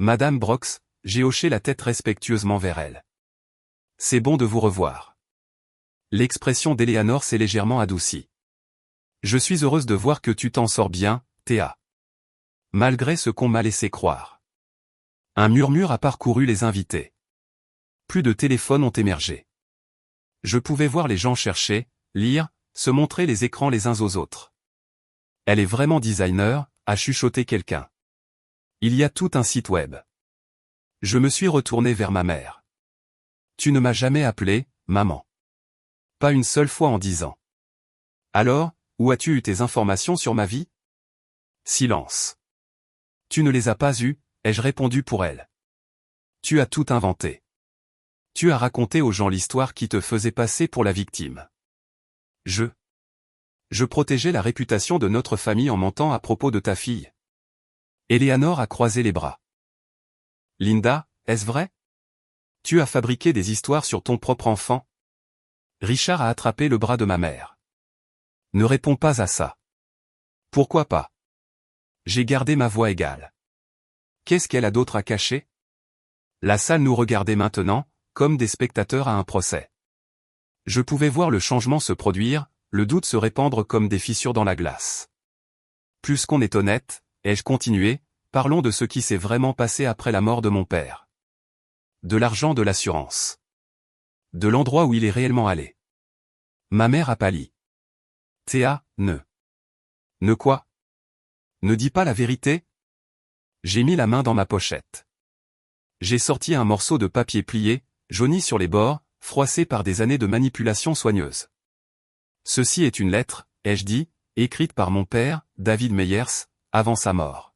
Madame Brooks, j'ai hoché la tête respectueusement vers elle. C'est bon de vous revoir. L'expression d'Eleanor s'est légèrement adoucie. Je suis heureuse de voir que tu t'en sors bien, Théa. Malgré ce qu'on m'a laissé croire. Un murmure a parcouru les invités. Plus de téléphones ont émergé. Je pouvais voir les gens chercher, lire, se montrer les écrans les uns aux autres. Elle est vraiment designer, a chuchoté quelqu'un. Il y a tout un site web. Je me suis retourné vers ma mère. Tu ne m'as jamais appelé, maman. Pas une seule fois en 10 ans. Alors, où as-tu eu tes informations sur ma vie? Silence. Tu ne les as pas eues, ai-je répondu pour elle. Tu as tout inventé. Tu as raconté aux gens l'histoire qui te faisait passer pour la victime. Je protégeais la réputation de notre famille en mentant à propos de ta fille. Eleanor a croisé les bras. Linda, est-ce vrai? Tu as fabriqué des histoires sur ton propre enfant? Richard a attrapé le bras de ma mère. Ne réponds pas à ça. Pourquoi pas? J'ai gardé ma voix égale. Qu'est-ce qu'elle a d'autre à cacher? La salle nous regardait maintenant, comme des spectateurs à un procès. Je pouvais voir le changement se produire, le doute se répandre comme des fissures dans la glace. Puisqu'on est honnête, ai-je continué, parlons de ce qui s'est vraiment passé après la mort de mon père. De l'argent de l'assurance. De l'endroit où il est réellement allé. Ma mère a pâli. Théa, Ne quoi? Ne dis pas la vérité? J'ai mis la main dans ma pochette. J'ai sorti un morceau de papier plié, jauni sur les bords, froissé par des années de manipulation soigneuse. Ceci est une lettre, ai-je dit, écrite par mon père, David Meyers, avant sa mort.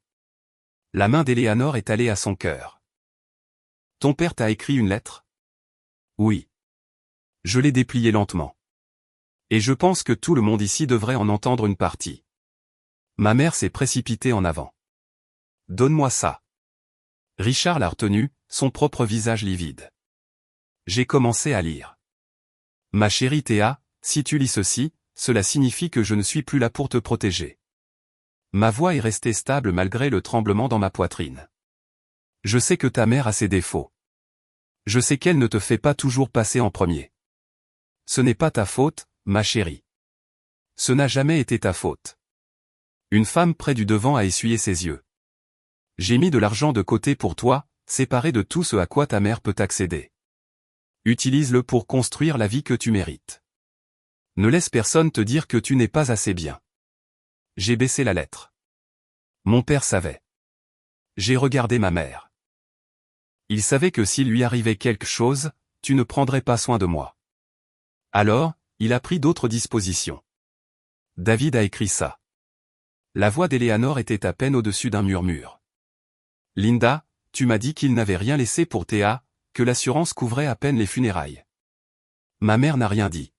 La main d'Eleanor est allée à son cœur. Ton père t'a écrit une lettre? Oui. Je l'ai dépliée lentement. Et je pense que tout le monde ici devrait en entendre une partie. Ma mère s'est précipitée en avant. Donne-moi ça. Richard l'a retenu, son propre visage livide. J'ai commencé à lire. Ma chérie Théa, si tu lis ceci, cela signifie que je ne suis plus là pour te protéger. Ma voix est restée stable malgré le tremblement dans ma poitrine. Je sais que ta mère a ses défauts. Je sais qu'elle ne te fait pas toujours passer en premier. Ce n'est pas ta faute, ma chérie. Ce n'a jamais été ta faute. Une femme près du devant a essuyé ses yeux. J'ai mis de l'argent de côté pour toi, séparé de tout ce à quoi ta mère peut accéder. Utilise-le pour construire la vie que tu mérites. Ne laisse personne te dire que tu n'es pas assez bien. J'ai baissé la lettre. Mon père savait. J'ai regardé ma mère. Il savait que s'il lui arrivait quelque chose, tu ne prendrais pas soin de moi. Alors, il a pris d'autres dispositions. David a écrit ça. La voix d'Eleanor était à peine au-dessus d'un murmure. Linda, tu m'as dit qu'il n'avait rien laissé pour Théa, que l'assurance couvrait à peine les funérailles. Ma mère n'a rien dit.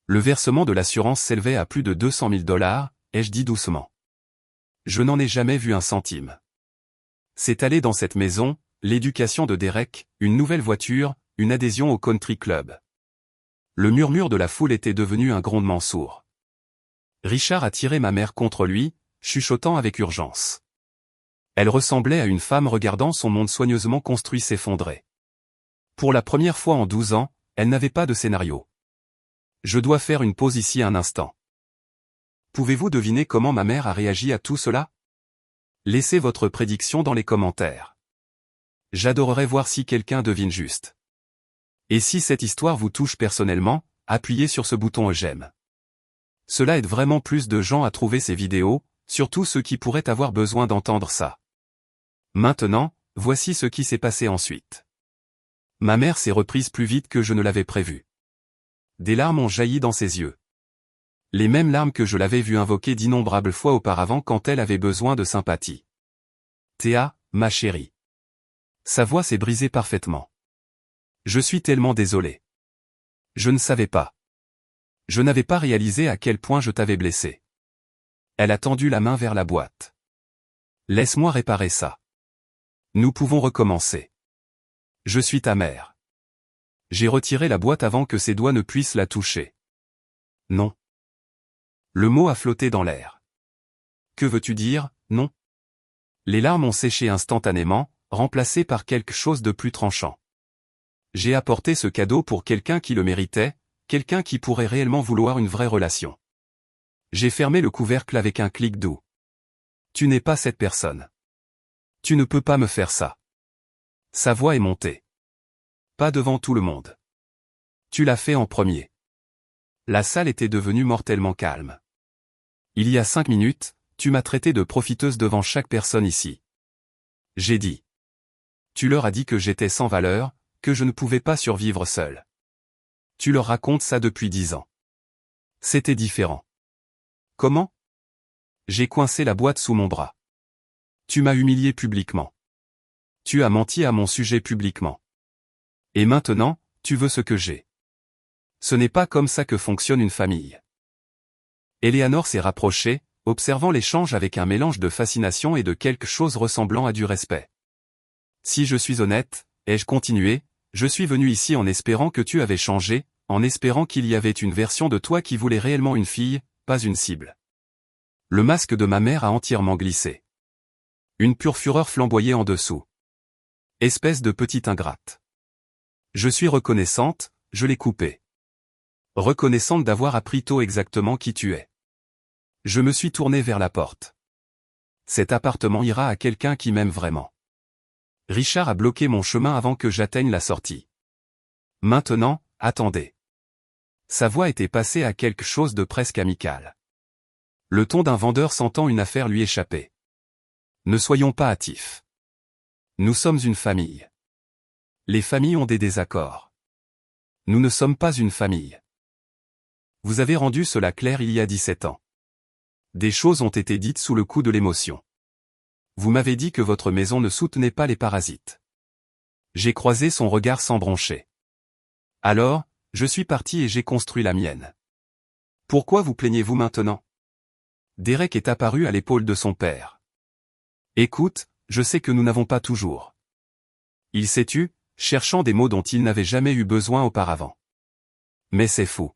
Le versement de l'assurance s'élevait à plus de 200 000 $, ai-je dit doucement. Je n'en ai jamais vu un centime. C'est allé dans cette maison, l'éducation de Derek, une nouvelle voiture, une adhésion au country club. Le murmure de la foule était devenu un grondement sourd. Richard a tiré ma mère contre lui, chuchotant avec urgence. Elle ressemblait à une femme regardant son monde soigneusement construit s'effondrer. Pour la première fois en 12 ans, elle n'avait pas de scénario. Je dois faire une pause ici un instant. Pouvez-vous deviner comment ma mère a réagi à tout cela? Laissez votre prédiction dans les commentaires. J'adorerais voir si quelqu'un devine juste. Et si cette histoire vous touche personnellement, appuyez sur ce bouton j'aime. Cela aide vraiment plus de gens à trouver ces vidéos, surtout ceux qui pourraient avoir besoin d'entendre ça. Maintenant, voici ce qui s'est passé ensuite. Ma mère s'est reprise plus vite que je ne l'avais prévu. Des larmes ont jailli dans ses yeux. Les mêmes larmes que je l'avais vue invoquer d'innombrables fois auparavant quand elle avait besoin de sympathie. Théa, ma chérie. Sa voix s'est brisée parfaitement. Je suis tellement désolé. Je ne savais pas. Je n'avais pas réalisé à quel point je t'avais blessé. Elle a tendu la main vers la boîte. Laisse-moi réparer ça. Nous pouvons recommencer. Je suis ta mère. J'ai retiré la boîte avant que ses doigts ne puissent la toucher. Non. Le mot a flotté dans l'air. Que veux-tu dire, non? Les larmes ont séché instantanément, remplacées par quelque chose de plus tranchant. J'ai apporté ce cadeau pour quelqu'un qui le méritait, quelqu'un qui pourrait réellement vouloir une vraie relation. J'ai fermé le couvercle avec un clic doux. Tu n'es pas cette personne. Tu ne peux pas me faire ça. Sa voix est montée. Pas devant tout le monde. Tu l'as fait en premier. La salle était devenue mortellement calme. Il y a 5 minutes, tu m'as traité de profiteuse devant chaque personne ici. J'ai dit. Tu leur as dit que j'étais sans valeur, que je ne pouvais pas survivre seul. Tu leur racontes ça depuis 10 ans. C'était différent. Comment? J'ai coincé la boîte sous mon bras. Tu m'as humilié publiquement. Tu as menti à mon sujet publiquement. Et maintenant, tu veux ce que j'ai. Ce n'est pas comme ça que fonctionne une famille. Eleanor s'est rapprochée, observant l'échange avec un mélange de fascination et de quelque chose ressemblant à du respect. Si je suis honnête, ai-je continué, Je suis venu ici en espérant que tu avais changé, en espérant qu'il y avait une version de toi qui voulait réellement une fille, pas une cible. Le masque de ma mère a entièrement glissé. Une pure fureur flamboyait en dessous. Espèce de petite ingrate. Je suis reconnaissante, je l'ai coupé. Reconnaissante d'avoir appris tôt exactement qui tu es. Je me suis tourné vers la porte. Cet appartement ira à quelqu'un qui m'aime vraiment. Richard a bloqué mon chemin avant que j'atteigne la sortie. Maintenant, attendez. Sa voix était passée à quelque chose de presque amical. Le ton d'un vendeur sentant une affaire lui échapper. Ne soyons pas hâtifs. Nous sommes une famille. Les familles ont des désaccords. Nous ne sommes pas une famille. Vous avez rendu cela clair il y a 17 ans. Des choses ont été dites sous le coup de l'émotion. Vous m'avez dit que votre maison ne soutenait pas les parasites. J'ai croisé son regard sans broncher. Alors, je suis parti et j'ai construit la mienne. Pourquoi vous plaignez-vous maintenant? Derek est apparu à l'épaule de son père. Écoute, je sais que nous n'avons pas toujours. Il s'est tu, cherchant des mots dont il n'avait jamais eu besoin auparavant. Mais c'est fou.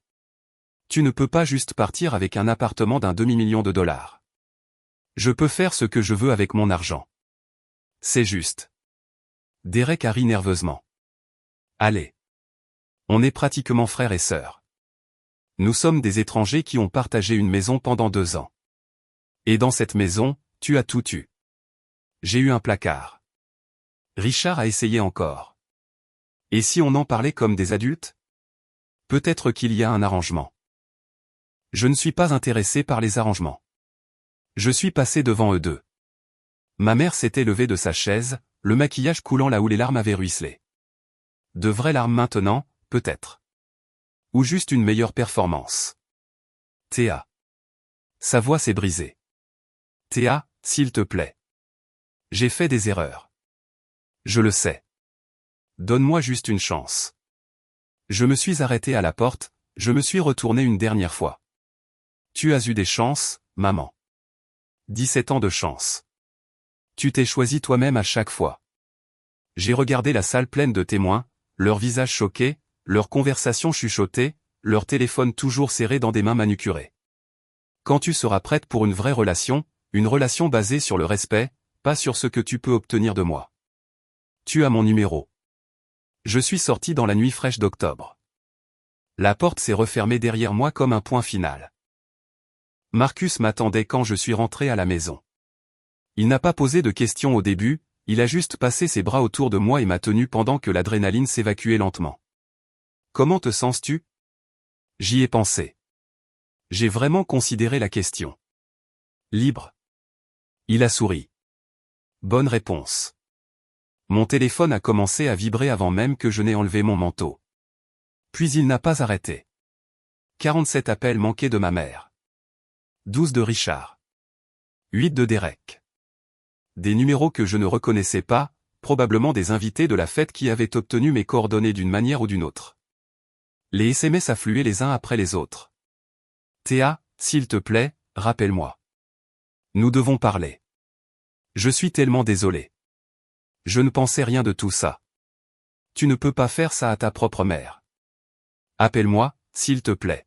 Tu ne peux pas juste partir avec un appartement d'un demi-million de dollars. Je peux faire ce que je veux avec mon argent. C'est juste. Derek a ri nerveusement. Allez. On est pratiquement frères et sœurs. Nous sommes des étrangers qui ont partagé une maison pendant 2 ans. Et dans cette maison, tu as tout eu. J'ai eu un placard. Richard a essayé encore. Et si on en parlait comme des adultes? Peut-être qu'il y a un arrangement. Je ne suis pas intéressé par les arrangements. Je suis passé devant eux deux. Ma mère s'était levée de sa chaise, le maquillage coulant là où les larmes avaient ruisselé. De vraies larmes maintenant, peut-être. Ou juste une meilleure performance. Théa. Sa voix s'est brisée. Théa, s'il te plaît. J'ai fait des erreurs. Je le sais. Donne-moi juste une chance. Je me suis arrêté à la porte, je me suis retourné une dernière fois. Tu as eu des chances, maman. 17 ans de chance. Tu t'es choisi toi-même à chaque fois. J'ai regardé la salle pleine de témoins, leurs visages choqués, leurs conversations chuchotées, leurs téléphones toujours serrés dans des mains manucurées. Quand tu seras prête pour une vraie relation, une relation basée sur le respect, pas sur ce que tu peux obtenir de moi. Tu as mon numéro. Je suis sorti dans la nuit fraîche d'octobre. La porte s'est refermée derrière moi comme un point final. Marcus m'attendait quand je suis rentré à la maison. Il n'a pas posé de questions au début, il a juste passé ses bras autour de moi et m'a tenu pendant que l'adrénaline s'évacuait lentement. Comment te sens-tu? J'y ai pensé. J'ai vraiment considéré la question. Libre. Il a souri. Bonne réponse. Mon téléphone a commencé à vibrer avant même que je n'ai enlevé mon manteau. Puis il n'a pas arrêté. 47 appels manqués de ma mère. 12 de Richard. 8 de Derek. Des numéros que je ne reconnaissais pas, probablement des invités de la fête qui avaient obtenu mes coordonnées d'une manière ou d'une autre. Les SMS affluaient les uns après les autres. Théa, s'il te plaît, rappelle-moi. Nous devons parler. Je suis tellement désolé. Je ne pensais rien de tout ça. Tu ne peux pas faire ça à ta propre mère. Appelle-moi, s'il te plaît.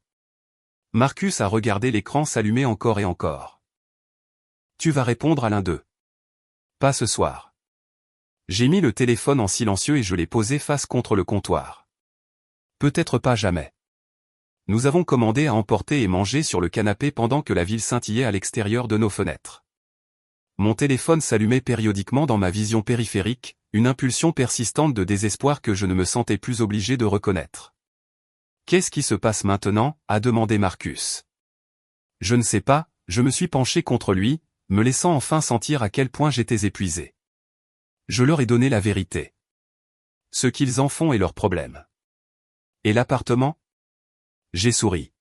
Marcus a regardé l'écran s'allumer encore et encore. Tu vas répondre à l'un d'eux. Pas ce soir. J'ai mis le téléphone en silencieux et je l'ai posé face contre le comptoir. Peut-être pas jamais. Nous avons commandé à emporter et manger sur le canapé pendant que la ville scintillait à l'extérieur de nos fenêtres. Mon téléphone s'allumait périodiquement dans ma vision périphérique, une impulsion persistante de désespoir que je ne me sentais plus obligé de reconnaître. Qu'est-ce qui se passe maintenant? A demandé Marcus. Je ne sais pas, je me suis penché contre lui, me laissant enfin sentir à quel point j'étais épuisé. Je leur ai donné la vérité. Ce qu'ils en font est leur problème. Et l'appartement? J'ai souri.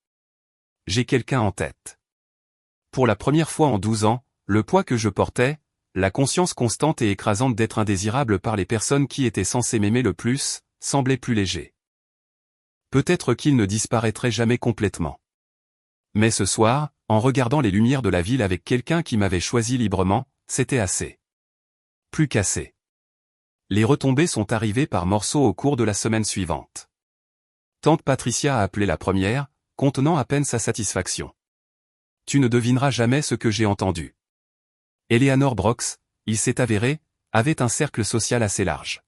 J'ai quelqu'un en tête. Pour la première fois en 12 ans, le poids que je portais, la conscience constante et écrasante d'être indésirable par les personnes qui étaient censées m'aimer le plus, semblait plus léger. Peut-être qu'il ne disparaîtrait jamais complètement. Mais ce soir, en regardant les lumières de la ville avec quelqu'un qui m'avait choisi librement, c'était assez. Plus qu'assez. Les retombées sont arrivées par morceaux au cours de la semaine suivante. Tante Patricia a appelé la première, contenant à peine sa satisfaction. Tu ne devineras jamais ce que j'ai entendu. Eleanor Brooks, il s'est avéré, avait un cercle social assez large.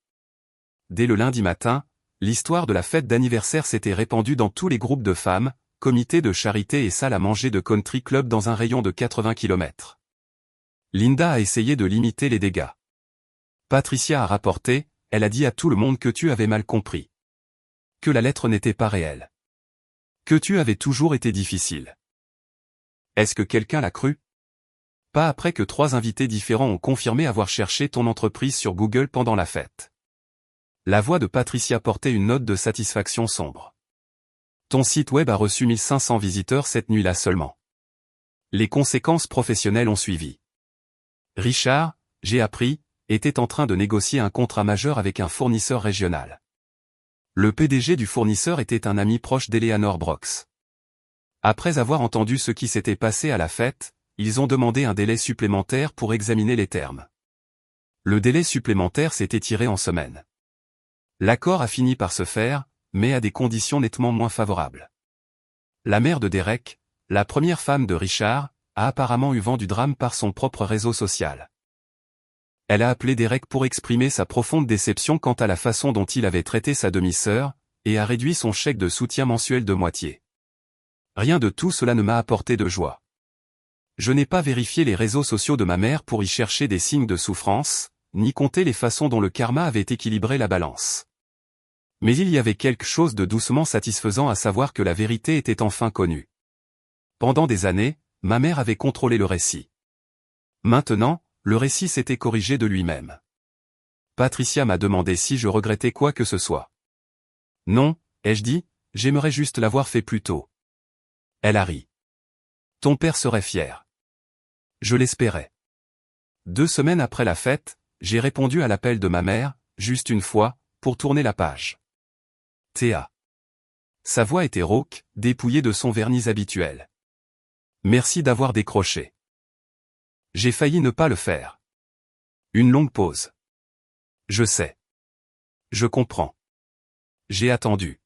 Dès le lundi matin, l'histoire de la fête d'anniversaire s'était répandue dans tous les groupes de femmes, comités de charité et salles à manger de country club dans un rayon de 80 km. Linda a essayé de limiter les dégâts. Patricia a rapporté, elle a dit à tout le monde que tu avais mal compris. Que la lettre n'était pas réelle. Que tu avais toujours été difficile. Est-ce que quelqu'un l'a cru? Pas après que 3 invités différents ont confirmé avoir cherché ton entreprise sur Google pendant la fête. La voix de Patricia portait une note de satisfaction sombre. Ton site web a reçu 1500 visiteurs cette nuit-là seulement. Les conséquences professionnelles ont suivi. Richard, j'ai appris, était en train de négocier un contrat majeur avec un fournisseur régional. Le PDG du fournisseur était un ami proche d'Eleanor Brooks. Après avoir entendu ce qui s'était passé à la fête, ils ont demandé un délai supplémentaire pour examiner les termes. Le délai supplémentaire s'est étiré en semaines. L'accord a fini par se faire, mais à des conditions nettement moins favorables. La mère de Derek, la première femme de Richard, a apparemment eu vent du drame par son propre réseau social. Elle a appelé Derek pour exprimer sa profonde déception quant à la façon dont il avait traité sa demi-sœur, et a réduit son chèque de soutien mensuel de moitié. Rien de tout cela ne m'a apporté de joie. Je n'ai pas vérifié les réseaux sociaux de ma mère pour y chercher des signes de souffrance, ni compter les façons dont le karma avait équilibré la balance. Mais il y avait quelque chose de doucement satisfaisant à savoir que la vérité était enfin connue. Pendant des années, ma mère avait contrôlé le récit. Maintenant, le récit s'était corrigé de lui-même. Patricia m'a demandé si je regrettais quoi que ce soit. Non, ai-je dit, j'aimerais juste l'avoir fait plus tôt. Elle a ri. Ton père serait fier. Je l'espérais. 2 semaines après la fête, j'ai répondu à l'appel de ma mère, juste une fois, pour tourner la page. Théa. Sa voix était rauque, dépouillée de son vernis habituel. Merci d'avoir décroché. J'ai failli ne pas le faire. Une longue pause. Je sais. Je comprends. J'ai attendu.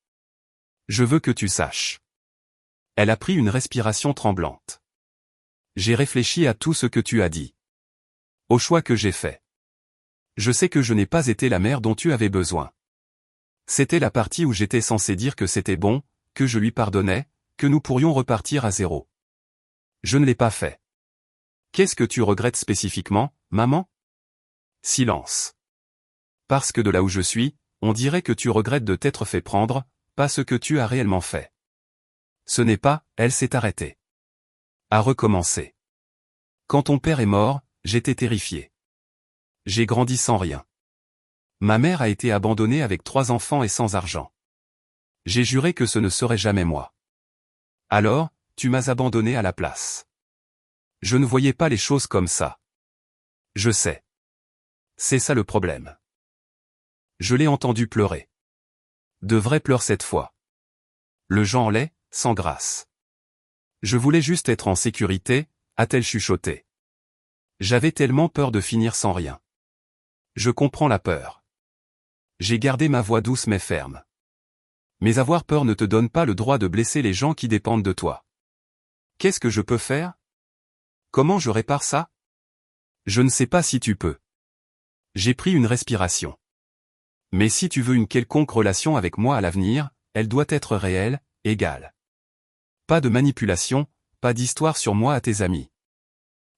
Je veux que tu saches. Elle a pris une respiration tremblante. J'ai réfléchi à tout ce que tu as dit. Au choix que j'ai fait. Je sais que je n'ai pas été la mère dont tu avais besoin. C'était la partie où j'étais censé dire que c'était bon, que je lui pardonnais, que nous pourrions repartir à zéro. Je ne l'ai pas fait. Qu'est-ce que tu regrettes spécifiquement, maman? Silence. Parce que de là où je suis, on dirait que tu regrettes de t'être fait prendre, pas ce que tu as réellement fait. Ce n'est pas, elle s'est arrêtée. A recommencer. Quand ton père est mort, j'étais terrifié. J'ai grandi sans rien. Ma mère a été abandonnée avec 3 enfants et sans argent. J'ai juré que ce ne serait jamais moi. Alors, tu m'as abandonné à la place. Je ne voyais pas les choses comme ça. Je sais. C'est ça le problème. Je l'ai entendu pleurer. De vrais pleurs cette fois. Le genre laid, sans grâce. Je voulais juste être en sécurité, a-t-elle chuchoté. J'avais tellement peur de finir sans rien. Je comprends la peur. J'ai gardé ma voix douce mais ferme. Mais avoir peur ne te donne pas le droit de blesser les gens qui dépendent de toi. Qu'est-ce que je peux faire? Comment je répare ça? Je ne sais pas si tu peux. J'ai pris une respiration. Mais si tu veux une quelconque relation avec moi à l'avenir, elle doit être réelle, égale. Pas de manipulation, pas d'histoire sur moi à tes amis.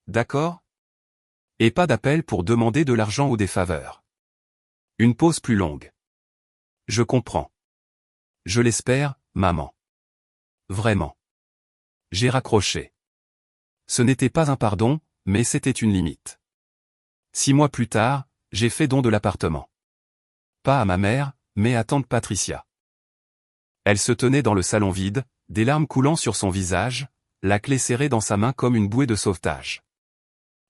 D'accord? Et pas d'appel pour demander de l'argent ou des faveurs. Une pause plus longue. Je comprends. Je l'espère, maman. Vraiment. J'ai raccroché. Ce n'était pas un pardon, mais c'était une limite. 6 mois plus tard, j'ai fait don de l'appartement. Pas à ma mère, mais à tante Patricia. Elle se tenait dans le salon vide, des larmes coulant sur son visage, la clé serrée dans sa main comme une bouée de sauvetage.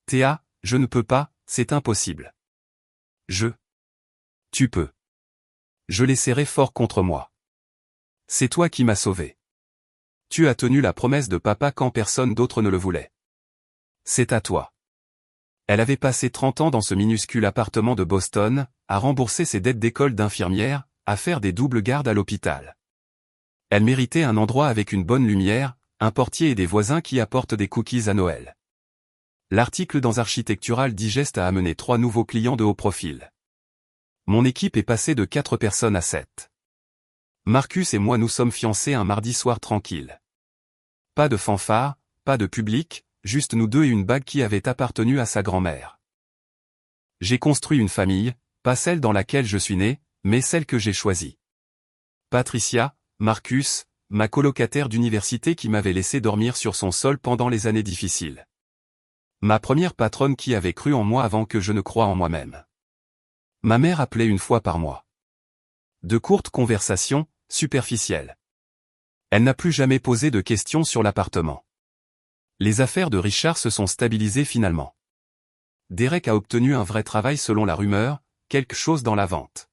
Théa, je ne peux pas, c'est impossible. Tu peux. Je l'ai serré fort contre moi. C'est toi qui m'as sauvé. Tu as tenu la promesse de papa quand personne d'autre ne le voulait. C'est à toi. Elle avait passé 30 ans dans ce minuscule appartement de Boston, à rembourser ses dettes d'école d'infirmière, à faire des doubles gardes à l'hôpital. Elle méritait un endroit avec une bonne lumière, un portier et des voisins qui apportent des cookies à Noël. L'article dans Architectural Digest a amené 3 nouveaux clients de haut profil. Mon équipe est passée de 4 personnes à 7. Marcus et moi nous sommes fiancés un mardi soir tranquille. Pas de fanfare, pas de public, juste nous deux et une bague qui avait appartenu à sa grand-mère. J'ai construit une famille, pas celle dans laquelle je suis né, mais celle que j'ai choisie. Patricia, Marcus, ma colocataire d'université qui m'avait laissé dormir sur son sol pendant les années difficiles. Ma première patronne qui avait cru en moi avant que je ne croie en moi-même. Ma mère appelait une fois par mois. De courtes conversations, superficielles. Elle n'a plus jamais posé de questions sur l'appartement. Les affaires de Richard se sont stabilisées finalement. Derek a obtenu un vrai travail selon la rumeur, quelque chose dans la vente.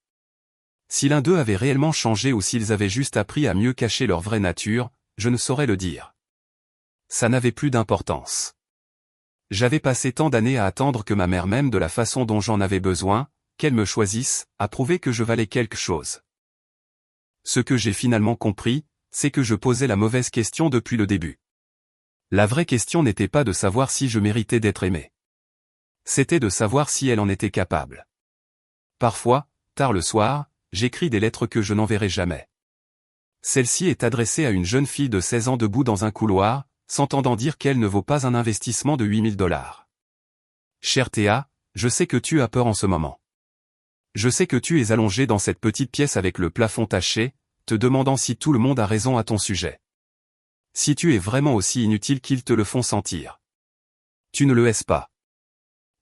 Si l'un d'eux avait réellement changé ou s'ils avaient juste appris à mieux cacher leur vraie nature, je ne saurais le dire. Ça n'avait plus d'importance. J'avais passé tant d'années à attendre que ma mère m'aime de la façon dont j'en avais besoin, qu'elle me choisisse, à prouver que je valais quelque chose. Ce que j'ai finalement compris, c'est que je posais la mauvaise question depuis le début. La vraie question n'était pas de savoir si je méritais d'être aimé. C'était de savoir si elle en était capable. Parfois, tard le soir, j'écris des lettres que je n'enverrai jamais. Celle-ci est adressée à une jeune fille de 16 ans debout dans un couloir, s'entendant dire qu'elle ne vaut pas un investissement de $8000. Cher Théa, je sais que tu as peur en ce moment. Je sais que tu es allongé dans cette petite pièce avec le plafond taché, te demandant si tout le monde a raison à ton sujet. Si tu es vraiment aussi inutile qu'ils te le font sentir. Tu ne le es pas.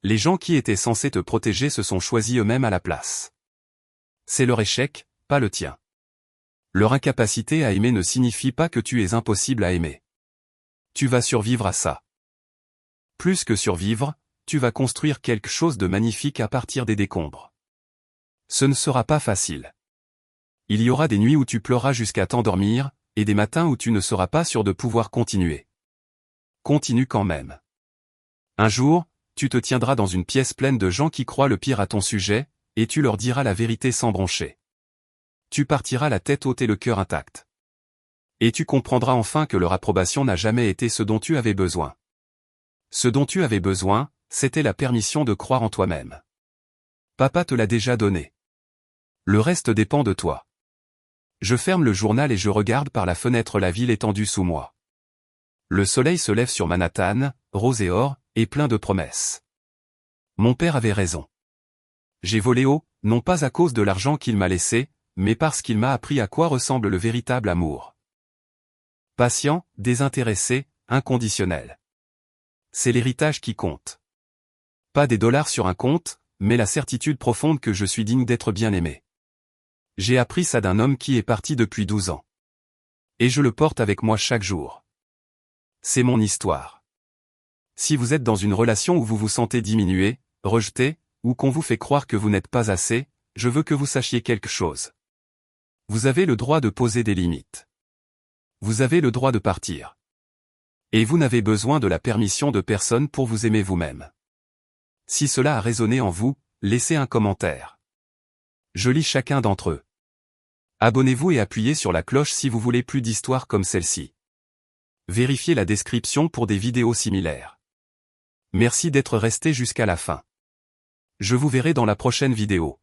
Les gens qui étaient censés te protéger se sont choisis eux-mêmes à la place. C'est leur échec, pas le tien. Leur incapacité à aimer ne signifie pas que tu es impossible à aimer. Tu vas survivre à ça. Plus que survivre, tu vas construire quelque chose de magnifique à partir des décombres. Ce ne sera pas facile. Il y aura des nuits où tu pleuras jusqu'à t'endormir, et des matins où tu ne seras pas sûr de pouvoir continuer. Continue quand même. Un jour, tu te tiendras dans une pièce pleine de gens qui croient le pire à ton sujet, et tu leur diras la vérité sans broncher. Tu partiras la tête haute et le cœur intact. Et tu comprendras enfin que leur approbation n'a jamais été ce dont tu avais besoin. Ce dont tu avais besoin, c'était la permission de croire en toi-même. Papa te l'a déjà donné. Le reste dépend de toi. Je ferme le journal et je regarde par la fenêtre la ville étendue sous moi. Le soleil se lève sur Manhattan, rose et or, et plein de promesses. Mon père avait raison. J'ai volé haut, non pas à cause de l'argent qu'il m'a laissé, mais parce qu'il m'a appris à quoi ressemble le véritable amour. Patient, désintéressé, inconditionnel. C'est l'héritage qui compte. Pas des dollars sur un compte, mais la certitude profonde que je suis digne d'être bien aimé. J'ai appris ça d'un homme qui est parti depuis 12 ans. Et je le porte avec moi chaque jour. C'est mon histoire. Si vous êtes dans une relation où vous vous sentez diminué, rejeté, ou qu'on vous fait croire que vous n'êtes pas assez, je veux que vous sachiez quelque chose. Vous avez le droit de poser des limites. Vous avez le droit de partir. Et vous n'avez besoin de la permission de personne pour vous aimer vous-même. Si cela a résonné en vous, laissez un commentaire. Je lis chacun d'entre eux. Abonnez-vous et appuyez sur la cloche si vous voulez plus d'histoires comme celle-ci. Vérifiez la description pour des vidéos similaires. Merci d'être resté jusqu'à la fin. Je vous verrai dans la prochaine vidéo.